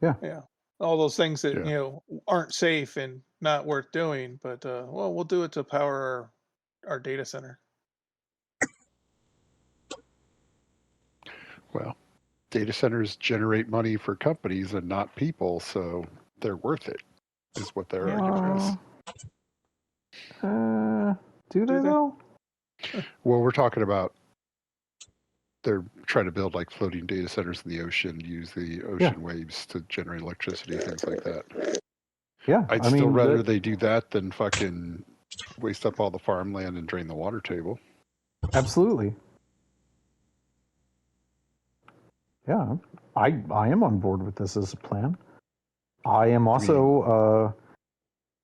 Yeah. Yeah, all those things that Yeah. aren't safe and not worth doing, but well, we'll do it to power our data center. Well, data centers generate money for companies and not people, so they're worth it, is what their argument is. Do they they? though? Well, we're talking about they're trying to build like floating data centers in the ocean, use the ocean waves to generate electricity, things like that. Yeah, I'd still rather they do that than fucking waste up all the farmland and drain the water table. Absolutely. Yeah, I am on board with this as a plan. I am also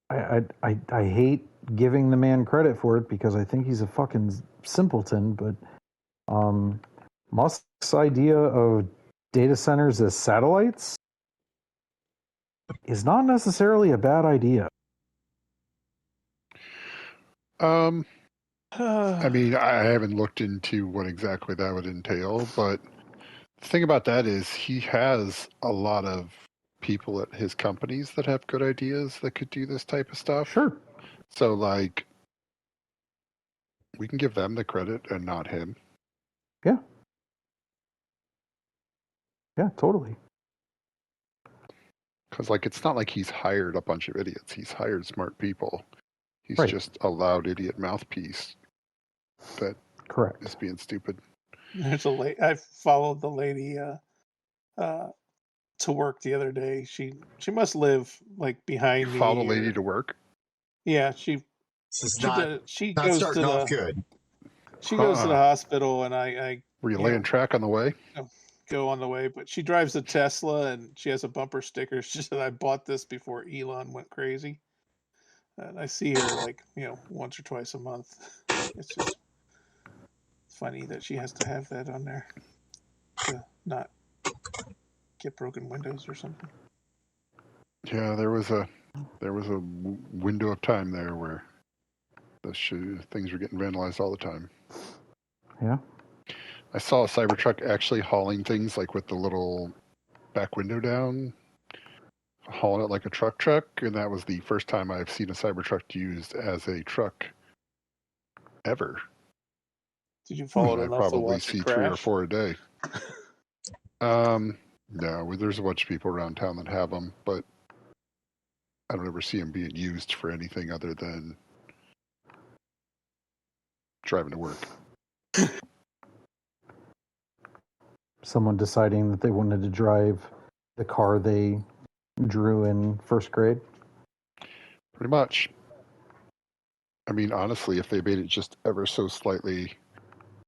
I hate giving the man credit for it because I think he's a fucking simpleton, but Musk's idea of data centers as satellites is not necessarily a bad idea. I mean, I haven't looked into what exactly that would entail, but the thing about that is he has a lot of people at his companies that have good ideas that could do this type of stuff. Sure. So, like, we can give them the credit and not him. Yeah. Yeah, totally. Because, like, it's not like he's hired a bunch of idiots. He's hired smart people. He's Right. just a loud idiot mouthpiece that Correct. is being stupid. There's I followed the lady to work the other day. She must live like behind me. Follow the lady to work? Yeah, she Not goes starting to off the good. she goes to the hospital, and I Were you laying track on the way? go on the way. But she drives a Tesla, and she has a bumper sticker. She said, "I bought this before Elon went crazy." And I see her like once or twice a month. It's just funny that she has to have that on there to not get broken windows or something. Yeah, there was a window of time there where things were getting vandalized all the time. Yeah. I saw a Cybertruck actually hauling things like with the little back window down, hauling it like a truck, and that was the first time I've seen a Cybertruck used as a truck ever. Did you follow it I enough to probably watch see it 3 or crash? 4 a day. No, there's a bunch of people around town that have them, but I don't ever see them being used for anything other than driving to work. Someone deciding that they wanted to drive the car they drew in first grade. Pretty much. I mean, honestly, if they made it just ever so slightly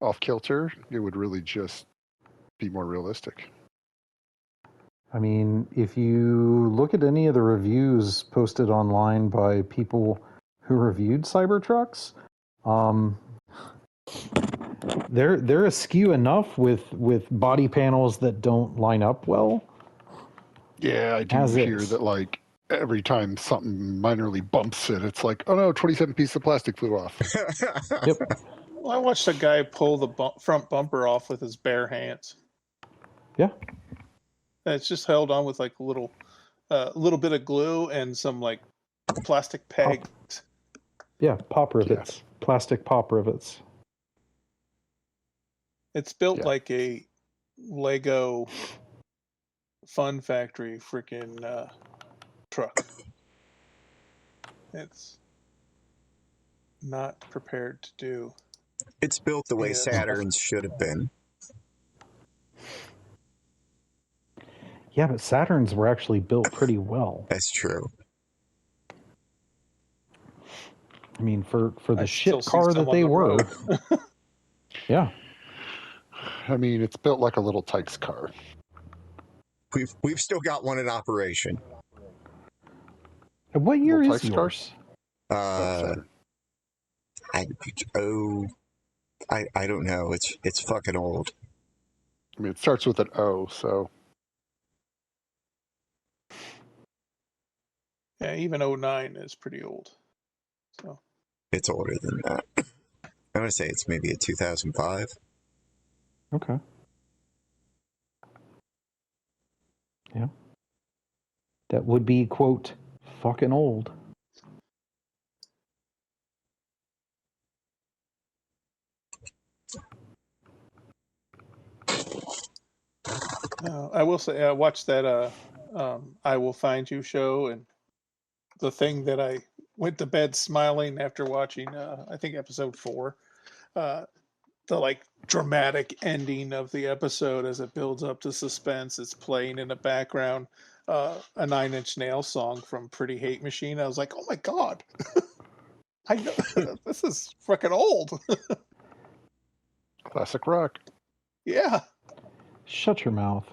off kilter, it would really just be more realistic. I mean, if you look at any of the reviews posted online by people who reviewed Cybertrucks, they're askew enough with body panels that don't line up well. Yeah, I do As hear is. that, like, every time something minorly bumps it, it's like, oh no, 27 pieces of plastic flew off. Yep. Well, I watched a guy pull the front bumper off with his bare hands. Yeah. And it's just held on with like a little bit of glue and some like plastic pegs. Yeah, pop rivets. Plastic pop rivets. It's built Yeah. like a Lego Fun Factory freaking truck. It's not prepared to do. It's built the way Yeah, Saturns should have been. Yeah, but Saturns were actually built pretty well. That's true. I mean, for the I still shit see car some that on they the were. road. Yeah. I mean, it's built like a little Tykes car. We've still got one in operation. And what year Little is Tykes car? yours? Saturn. I don't know. It's fucking old. I mean, it starts with an O, so Yeah, even 09 is pretty old. So It's older than that. I'm gonna say it's maybe a 2005. Okay. Yeah. That would be, quote, fucking old. I will say I watched that I Will Find You show, and the thing that I went to bed smiling after watching I think episode 4, the like dramatic ending of the episode as it builds up to suspense. It's playing in the background a Nine Inch Nails song from Pretty Hate Machine. I was like, oh my god, I know this is fucking old. classic rock. Yeah. Shut your mouth.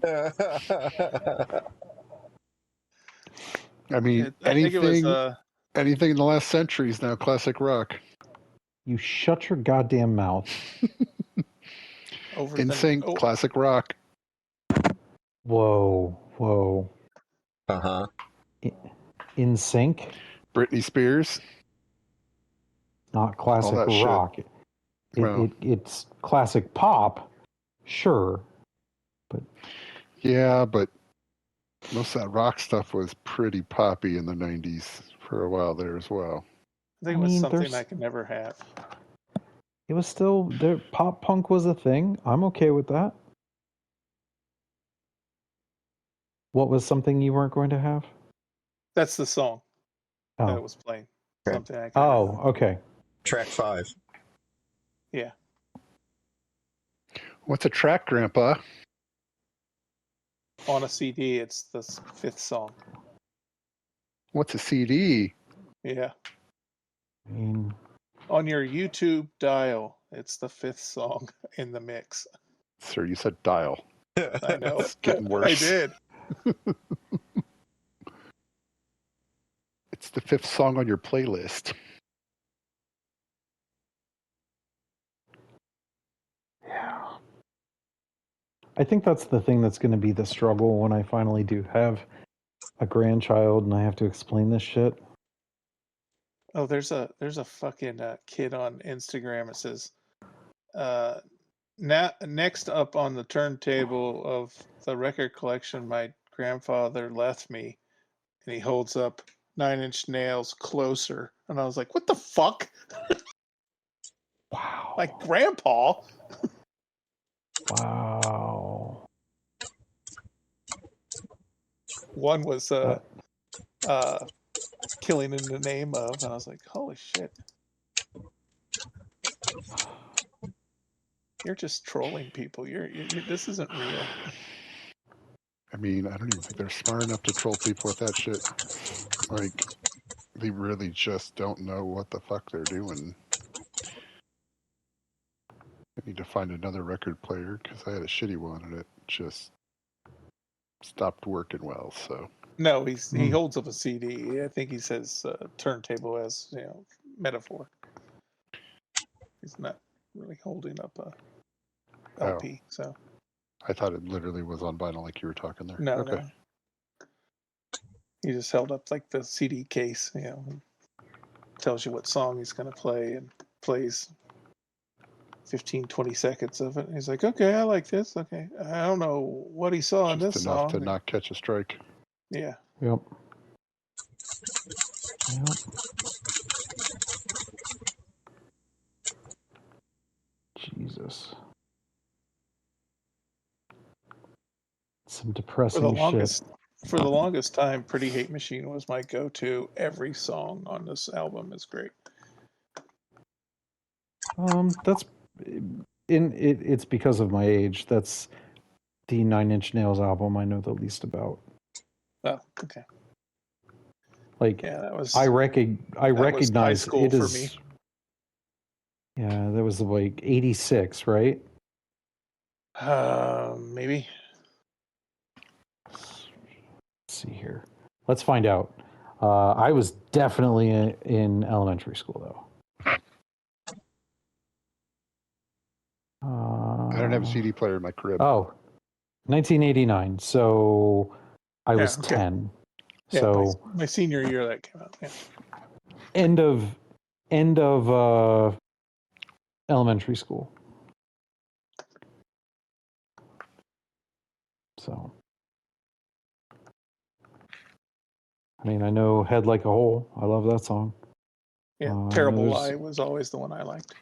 I mean, I think it was anything in the last century is now classic rock. You shut your goddamn mouth. over NSYNC, classic rock. Whoa, whoa. Uh-huh. In sync, Britney Spears. not classic that shit. rock. Well. It's classic pop, sure. But Yeah, but most of that rock stuff was pretty poppy in the 90s for a while there as well. I think it was something I can never have. it was still there. Pop punk was a thing. I'm okay with that. What was something you weren't going to have? That's the song that Oh, it was playing. Okay. Something I can never have. okay. Track 5. Yeah. What's a track, Grandpa? On a CD, it's the 5th song. What's a CD? Yeah. I mean, On your YouTube dial, it's the 5th song in the mix. Sir, you said dial. I know. It's getting worse. I did. It's the 5th song on your playlist. yeah. I think that's the thing that's going to be the struggle when I finally do have a grandchild and I have to explain this shit. Oh, there's a fucking kid on Instagram. It says, next up on the turntable of the record collection my grandfather left me, and he holds up Nine Inch Nails Closer, and I was like, what the fuck? Wow. Like grandpa? Wow. One was Killing in the Name of, and I was like, holy shit. You're just trolling people. You're this isn't real. I mean, I don't even think they're smart enough to troll people with that shit. Like, they really just don't know what the fuck they're doing. I need to find another record player because I had a shitty one and it just stopped working well. So No, he Hmm. holds up a CD. I think he says turntable as metaphor. He's not really holding up a LP. So I thought it literally was on vinyl, like you were talking there. no, Okay. no. He just held up like the CD case. Tells you what song he's going to play and plays 15, 20 seconds of it. And he's like, okay, I like this. Okay, I don't know what he saw in Just this enough song. to not catch a strike. Yeah. Yep. Yep. Jesus. Some depressing shit. For the longest time, Pretty Hate Machine was my go-to. Every song on this album is great. That's it's because of my age. That's the Nine Inch Nails album I know the least about. Oh, okay. Like, Yeah, that was I high recognize school it for is. me. Yeah, that was like 86, right? Maybe. Let's see here. Let's find out. I was definitely in elementary school, though. I don't have a CD player in my crib. Oh, 1989. So I Yeah, was okay. 10. Yeah, So my senior year that came out. Yeah. end of elementary school. So, I mean, I know Head Like a Hole. I love that song. Yeah, I Terrible know Lie was always the one I liked.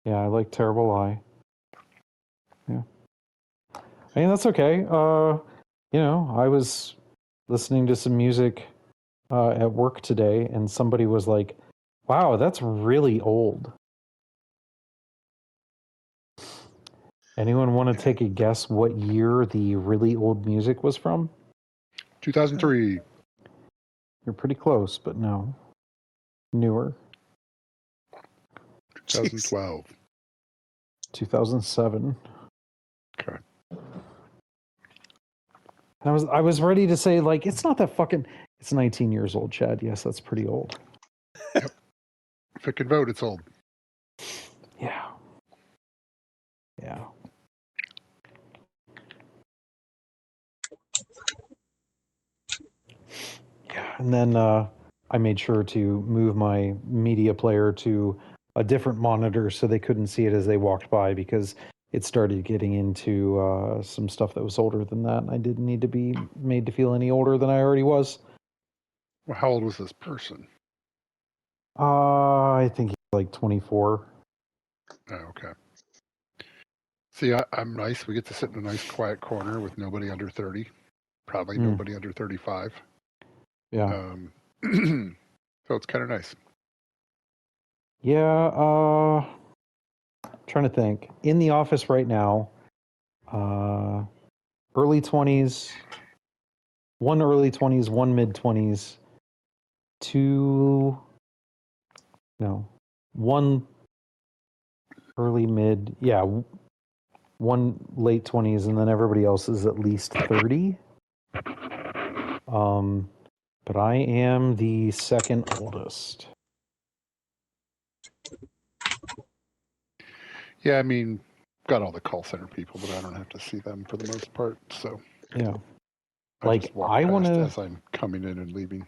Yeah, I like Terrible Lie. Yeah. I mean, that's okay. I was listening to some music at work today, and somebody was like, wow, that's really old. Anyone want to take a guess what year the really old music was from? 2003. You're pretty close, but no. Newer. 2012. 2007. Okay. And I was ready to say, like, it's not that fucking. It's 19 years old, Chad. Yes, that's pretty old. Yep. If I could vote, it's old. Yeah. Yeah. Yeah. And then I made sure to move my media player to a different monitor so they couldn't see it as they walked by, because it started getting into some stuff that was older than that. And I didn't need to be made to feel any older than I already was. Well, how old was this person? I think he's like 24. Oh, okay. See, I'm nice. We get to sit in a nice quiet corner with nobody under 30. Probably nobody under 35. Yeah. So it's kind of nice. Yeah, trying to think. In the office right now, early 20s, one early 20s, one mid 20s, one early mid, yeah, one late 20s, and then everybody else is at least 30. But I am the second oldest. Yeah, I mean, got all the call center people, but I don't have to see them for the most part. So Yeah. I just walk I past want to. as I'm coming in and leaving.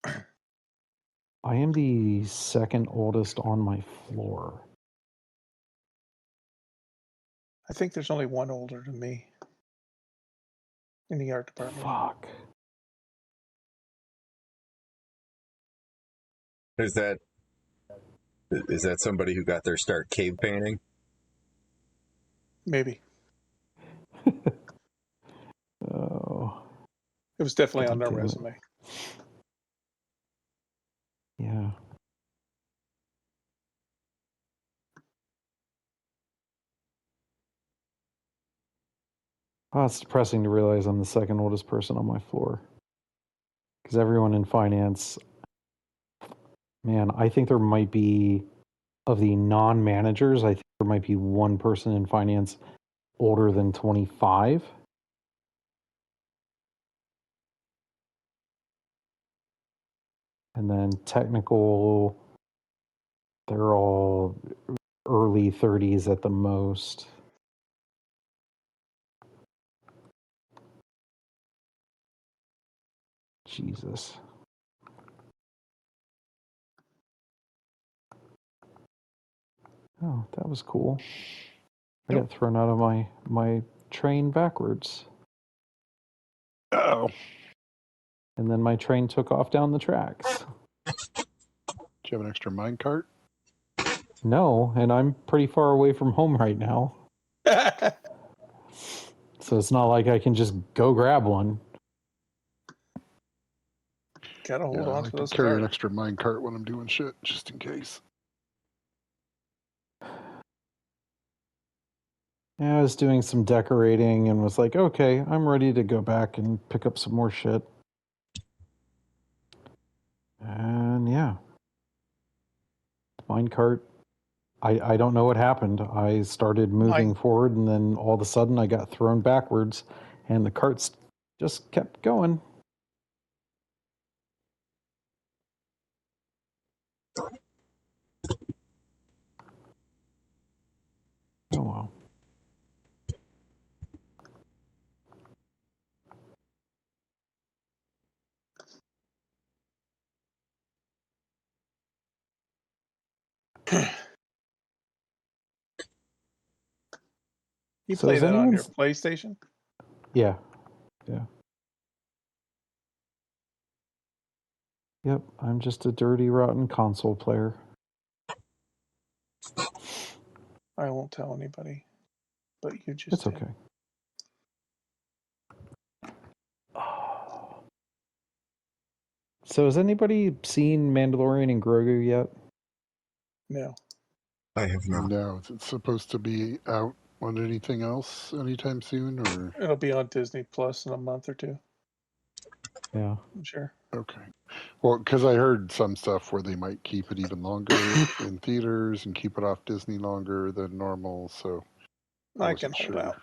I am the second oldest on my floor. I think there's only one older than me in the art department. Fuck. Is that somebody who got their start cave painting? Maybe. Oh. It was definitely on their damn it. resume. Yeah. Oh, it's depressing to realize I'm the second oldest person on my floor. Because everyone in finance, man, I think there might be, of the non-managers, I think there might be one person in finance older than 25. And then technical, they're all early 30s at the most. Jesus. Oh, that was cool. I got thrown out of my train backwards. Oh, And then my train took off down the tracks. do you have an extra minecart? No, and I'm pretty far away from home right now. So it's not like I can just go grab one. Gotta hold I on like to to those carry an cards. extra minecart when I'm doing shit, just in case. Yeah, I was doing some decorating and was like, okay, I'm ready to go back and pick up some more shit. And yeah. Minecart. I don't know what happened. I started moving forward and then all of a sudden I got thrown backwards and the carts just kept going. Oh well. You So play is that on your anyone's- PlayStation? Yeah. Yeah. Yep, I'm just a dirty, rotten console player. I won't tell anybody, but you just It's did. okay. So has anybody seen Mandalorian and Grogu yet? No. I have not. No, is it supposed to be out on anything else anytime soon, or? It'll be on Disney Plus in a month or two, Yeah. I'm sure. Okay. Well, because I heard some stuff where they might keep it even longer in theaters and keep it off Disney longer than normal, so I wasn't can hold sure. out.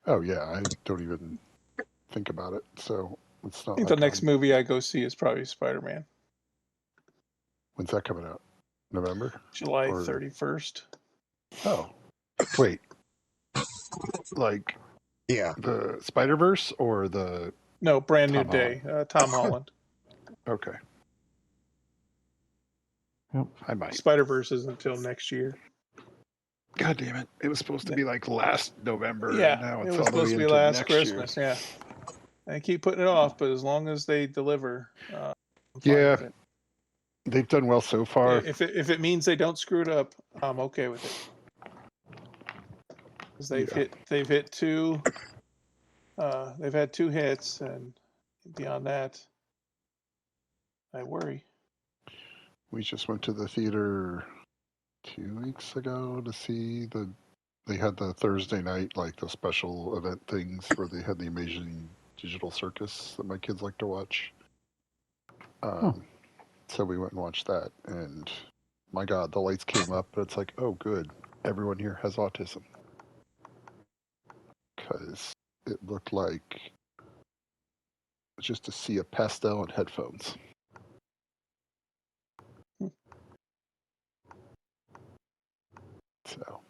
Oh, yeah, I don't even think about it, so it's I not think like the next movie I go see is probably Spider-Man, When's that coming out? November? July Or- 31st. Oh. Wait. Like Yeah. the Spider-Verse or the... No, Brand New Tom Day. Tom Holland. Okay. Yep. I might. Spider-Verse is until next year. God damn it. It was supposed to be like last November, and Yeah, now it it's was all the way supposed to be into last next Christmas. year. Yeah, I keep putting it off, but as long as they deliver, I'm fine Yeah. with it. They've done well so far. If it means they don't screw it up, I'm okay with it. Because they've hit two. They've had two hits, and beyond that, I worry. We just went to the theater 2 weeks ago to see they had the Thursday night, like the special event things where they had the amazing digital circus that my kids like to watch. So we went and watched that, and my God, the lights came up, but it's like, oh, good. Everyone here has autism. Because it looked like just to see a pastel and headphones. So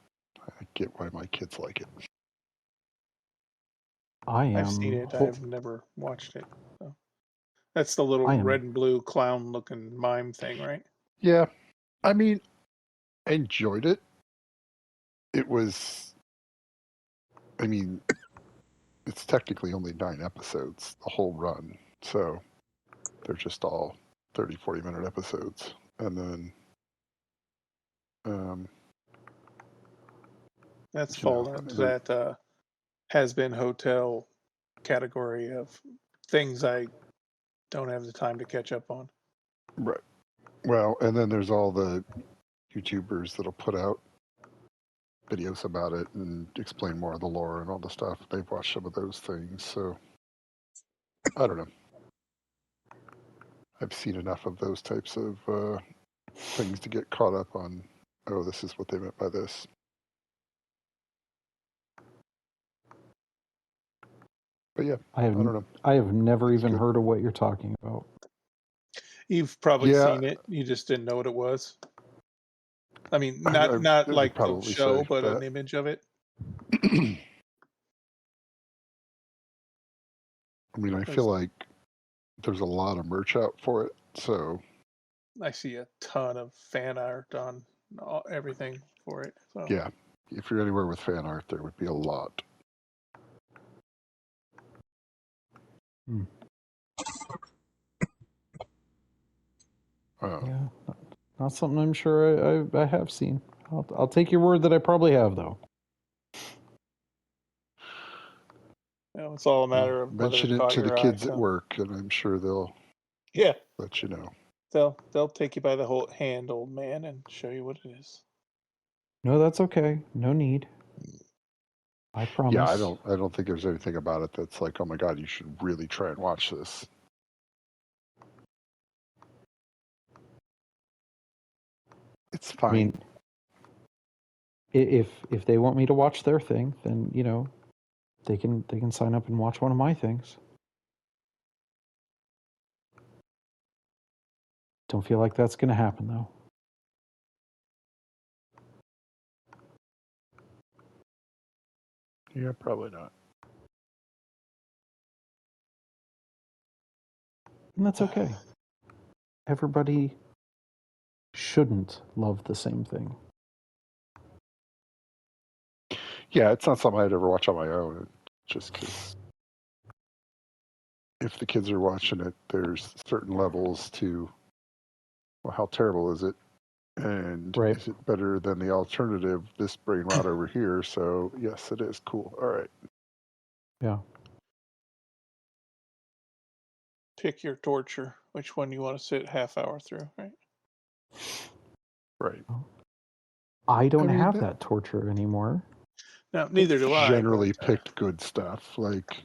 I get why my kids like it. I've seen it. I've never watched it. So. That's the little red and blue clown-looking mime thing, right? Yeah, I mean, I enjoyed it. It was, I mean, it's technically only 9 episodes, the whole run. So they're just all 30, 40-minute episodes. And then, that's you fall know, into they're- that has-been hotel category of things I don't have the time to catch up on. right. Well, and then there's all the YouTubers that'll put out videos about it and explain more of the lore and all the stuff. They've watched some of those things, so I don't know. I've seen enough of those types of things to get caught up on. Oh, this is what they meant by this. But yeah, I I don't know. have never It's even good. heard of what you're talking about. You've probably Yeah. seen it. You just didn't know what it was. I mean, I not would like the probably show, say but that. an image of it. I mean, I feel like there's a lot of merch out for it, so I see a ton of fan art on everything for it. So yeah. If you're anywhere with fan art, there would be a lot. Yeah, not something I'm sure I have seen. I'll take your word that I probably have, though. it's all a matter of whether Mention it it caught to the your eye. kids at So, work, and I'm sure they'll yeah, let you know. they'll take you by the whole hand, old man, and show you what it is. No, that's okay. No need. I promise. Yeah, I don't think there's anything about it that's like, oh my god, you should really try and watch this. It's fine. I mean, if they want me to watch their thing, then they can sign up and watch one of my things. Don't feel like that's going to happen, though. Yeah, probably not. And that's okay. Everybody shouldn't love the same thing. Yeah, it's not something I'd ever watch on my own. Just because if the kids are watching it, there's certain levels to, well, how terrible is it? And Right. is it better than the alternative, this brain rot over here? So, yes, it is. Cool. All right. Yeah. Pick your torture. Which one you want to sit half hour through, right? Right. I don't I mean, have that torture anymore. No, neither do I. Generally but, picked good stuff. Like,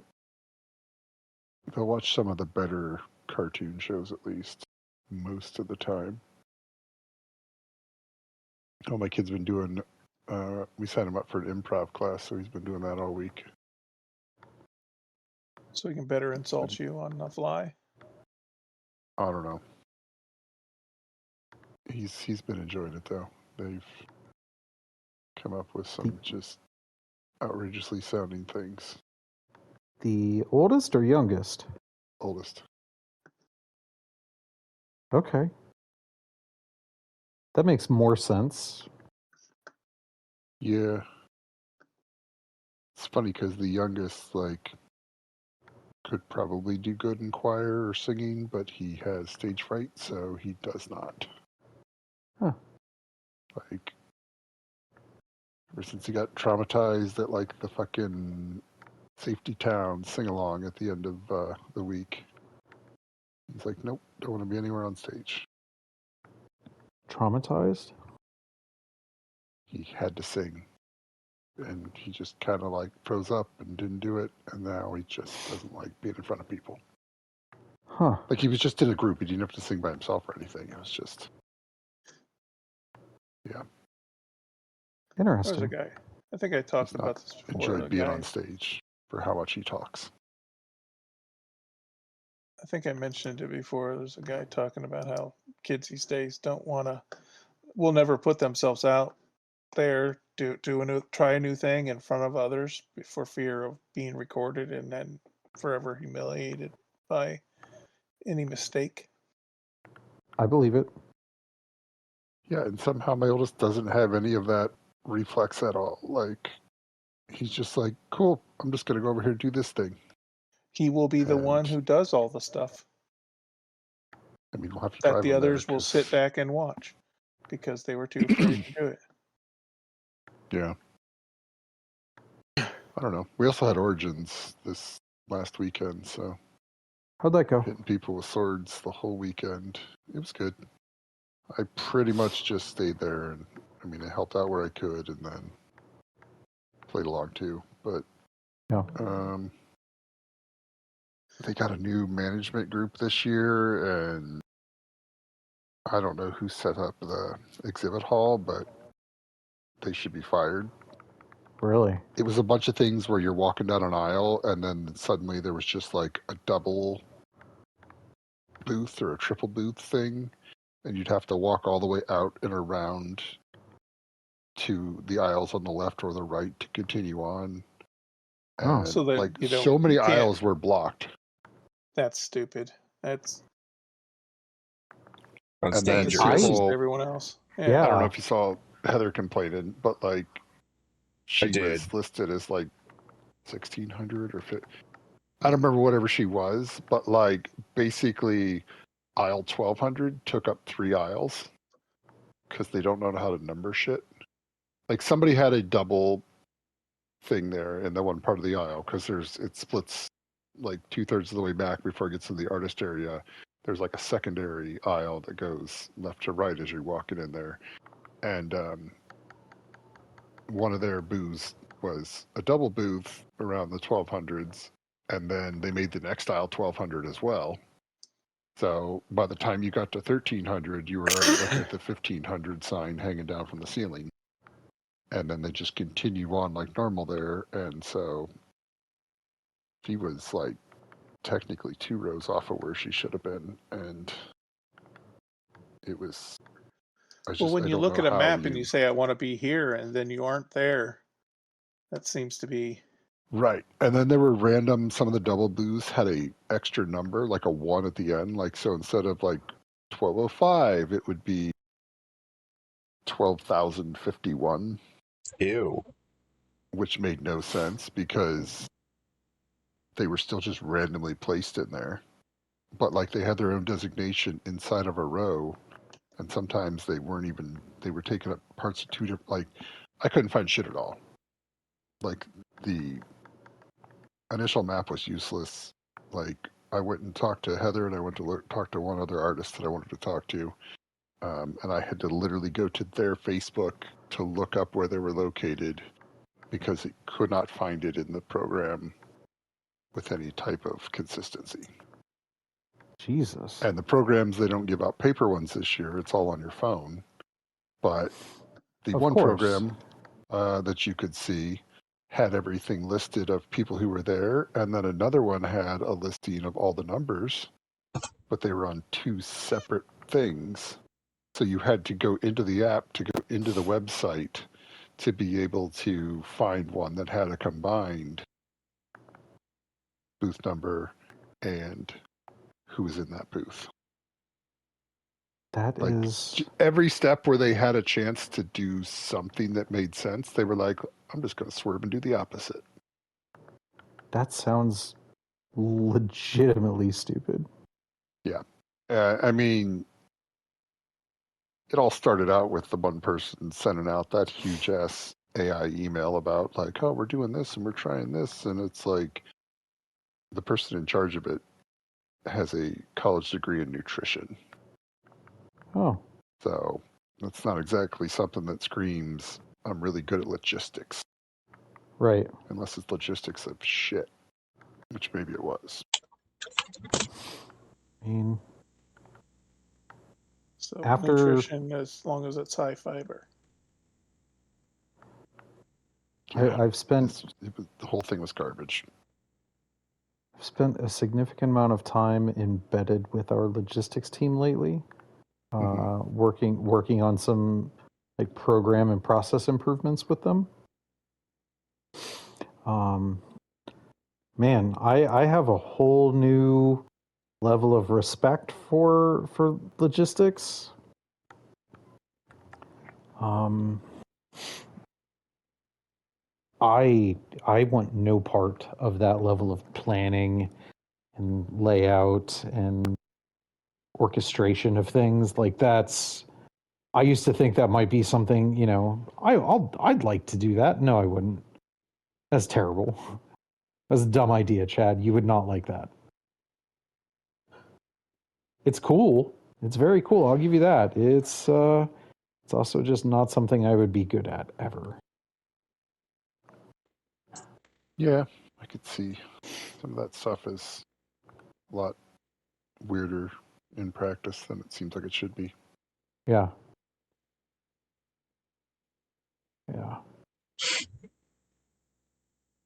they'll watch some of the better cartoon shows, at least, most of the time. Oh, my kid's been doing, we signed him up for an improv class, so he's been doing that all week. so we can better insult you on the fly. I don't know. He's been enjoying it, though. They've come up with some just outrageously sounding things. The oldest or youngest? Oldest. Okay. That makes more sense. Yeah. It's funny because the youngest, like, could probably do good in choir or singing, but he has stage fright, so he does not. Huh. Like, ever since he got traumatized at, like, the fucking Safety Town sing-along at the end of the week, he's like, nope, don't want to be anywhere on stage. Traumatized? He had to sing. And he just kind of like froze up and didn't do it, and now he just doesn't like being in front of people. Huh. Like, he was just in a group. He didn't have to sing by himself or anything. It was just, yeah. Interesting. There's a guy. I think I talked He's not about this before. enjoyed the being guy, on stage for how much he talks. I think I mentioned it before. There's a guy talking about how kids these days will never put themselves out there, try a new thing in front of others for fear of being recorded and then forever humiliated by any mistake. I believe it. Yeah, and somehow my oldest doesn't have any of that reflex at all. Like, he's just like, cool, I'm just going to go over here and do this thing. He will be the one And- who does all the stuff I mean, we'll have to that drive the him there others will 'cause- sit back and watch because they were too afraid to do it. Yeah. I don't know. We also had Origins this last weekend, so How'd that go? hitting people with swords the whole weekend. It was good. I pretty much just stayed there, and I mean, I helped out where I could, and then played along too. But Yeah. they got a new management group this year, and I don't know who set up the exhibit hall, but they should be fired. Really? It was a bunch of things where you're walking down an aisle, and then suddenly there was just like a double booth or a triple booth thing, and you'd have to walk all the way out and around to the aisles on the left or the right to continue on. Oh. And So that, like you know, so many you can't- aisles were blocked. That's stupid. That's That's And then dangerous. dangerous people- to everyone else. Yeah. I don't know if you saw Heather complaining, but like she did. was listed as like 1,600 or 50. I don't remember whatever she was, but like basically aisle 1,200 took up 3 aisles because they don't know how to number shit. Like somebody had a double thing there in the one part of the aisle because it splits like 2/3 of the way back before it gets to the artist area. There's like a secondary aisle that goes left to right as you're walking in there, and one of their booths was a double booth around the 1,200s, and then they made the next aisle 1,200 as well. So by the time you got to 1,300, you were already looking at the 1,500 sign hanging down from the ceiling. And then they just continue on like normal there. And so she was like technically 2 rows off of where she should have been. And it was. Well, when I you don't look know at a how map and you say, I want to be here, and then you aren't there, that seems to be. Right. And then there were some of the double booths had a extra number, like a 1 at the end. Like, so instead of like 1,205, it would be 12,051, Ew. which made no sense because they were still just randomly placed in there. But like they had their own designation inside of a row, and sometimes they were taking up parts of 2 different, like, I couldn't find shit at all. Like, the initial map was useless. Like, I went and talked to Heather, and I went to talk to one other artist that I wanted to talk to, and I had to literally go to their Facebook to look up where they were located because it could not find it in the program with any type of consistency. Jesus. And the programs, they don't give out paper ones this year. It's all on your phone. But the Of one course. program that you could see had everything listed of people who were there, and then another one had a listing of all the numbers, but they were on 2 separate things. So you had to go into the app to go into the website to be able to find one that had a combined booth number and who was in that booth. That Like, is. every step where they had a chance to do something that made sense, they were like, I'm just going to swerve and do the opposite. That sounds legitimately stupid. I mean, it all started out with the one person sending out that huge ass AI email about like, oh, we're doing this and we're trying this. And it's like the person in charge of it has a college degree in nutrition. Oh. So that's not exactly something that screams, I'm really good at logistics. Right. Unless it's logistics of shit, which maybe it was. I mean, So After- nutrition, as long as it's high fiber. I've spent The whole thing was garbage. I've spent a significant amount of time embedded with our logistics team lately, working on some like program and process improvements with them. Man, I have a whole new level of respect for logistics. I want no part of that level of planning and layout and orchestration of things. Like that's, I used to think that might be something, you know, I'd like to do that. No, I wouldn't. That's terrible. That's a dumb idea, Chad. You would not like that. It's cool. It's very cool. I'll give you that. It's also just not something I would be good at ever. Yeah, I could see some of that stuff is a lot weirder in practice than it seems like it should be. Yeah. Yeah.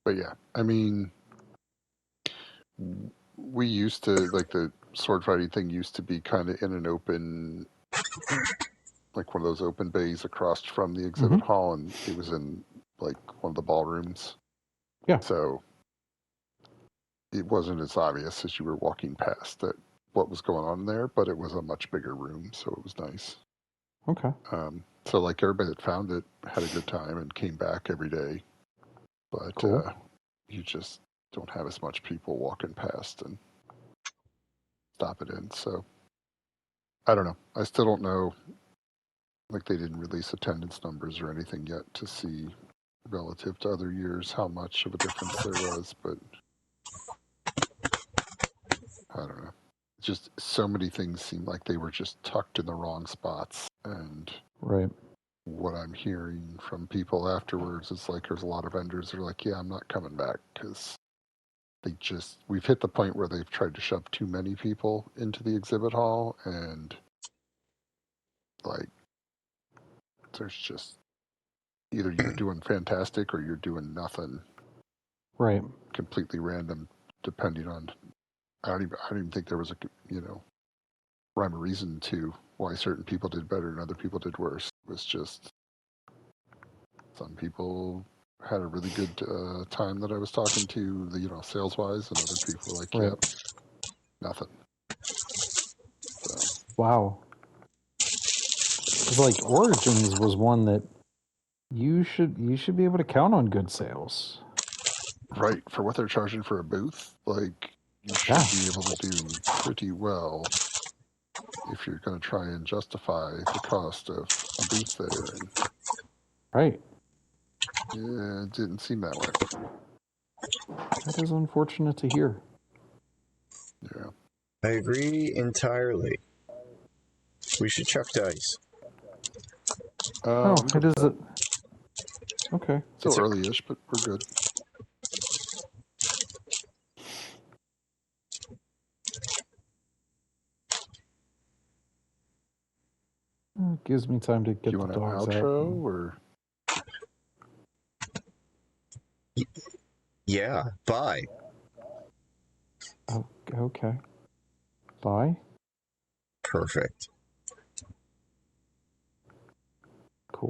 But yeah, I mean, we used to, like, the sword fighting thing used to be kind of in an open, like one of those open bays across from the exhibit hall, and it was in like one of the ballrooms. Yeah. So it wasn't as obvious as you were walking past that what was going on there, but it was a much bigger room, so it was nice. Okay. So like everybody that found it had a good time and came back every day, but Cool. you just don't have as much people walking past and stop it in. So I don't know. I still don't know. Like, they didn't release attendance numbers or anything yet to see relative to other years how much of a difference there was, but I don't know. Just so many things seem like they were just tucked in the wrong spots, and Right. what I'm hearing from people afterwards is like there's a lot of vendors that are like, yeah, I'm not coming back because we've hit the point where they've tried to shove too many people into the exhibit hall, and like there's just either you're doing fantastic or you're doing nothing. Right. Completely random, depending on. I don't even think there was a rhyme or reason to why certain people did better and other people did worse. It was just some people had a really good time that I was talking to, sales wise, and other people were like, Right. yep, nothing. So Wow. Because like Origins was one that you should be able to count on good sales. right, for what they're charging for a booth, like you should be able to do pretty well if you're going to try and justify the cost of a booth there. And Right. yeah, it didn't seem that way. That is unfortunate to hear. Yeah. I agree entirely. We should chuck dice. Oh, it is it. Okay. Still early-ish, but we're good. It gives me time to get Do you the want an dogs outro out. or? Yeah, bye. Oh, okay. Bye. Perfect.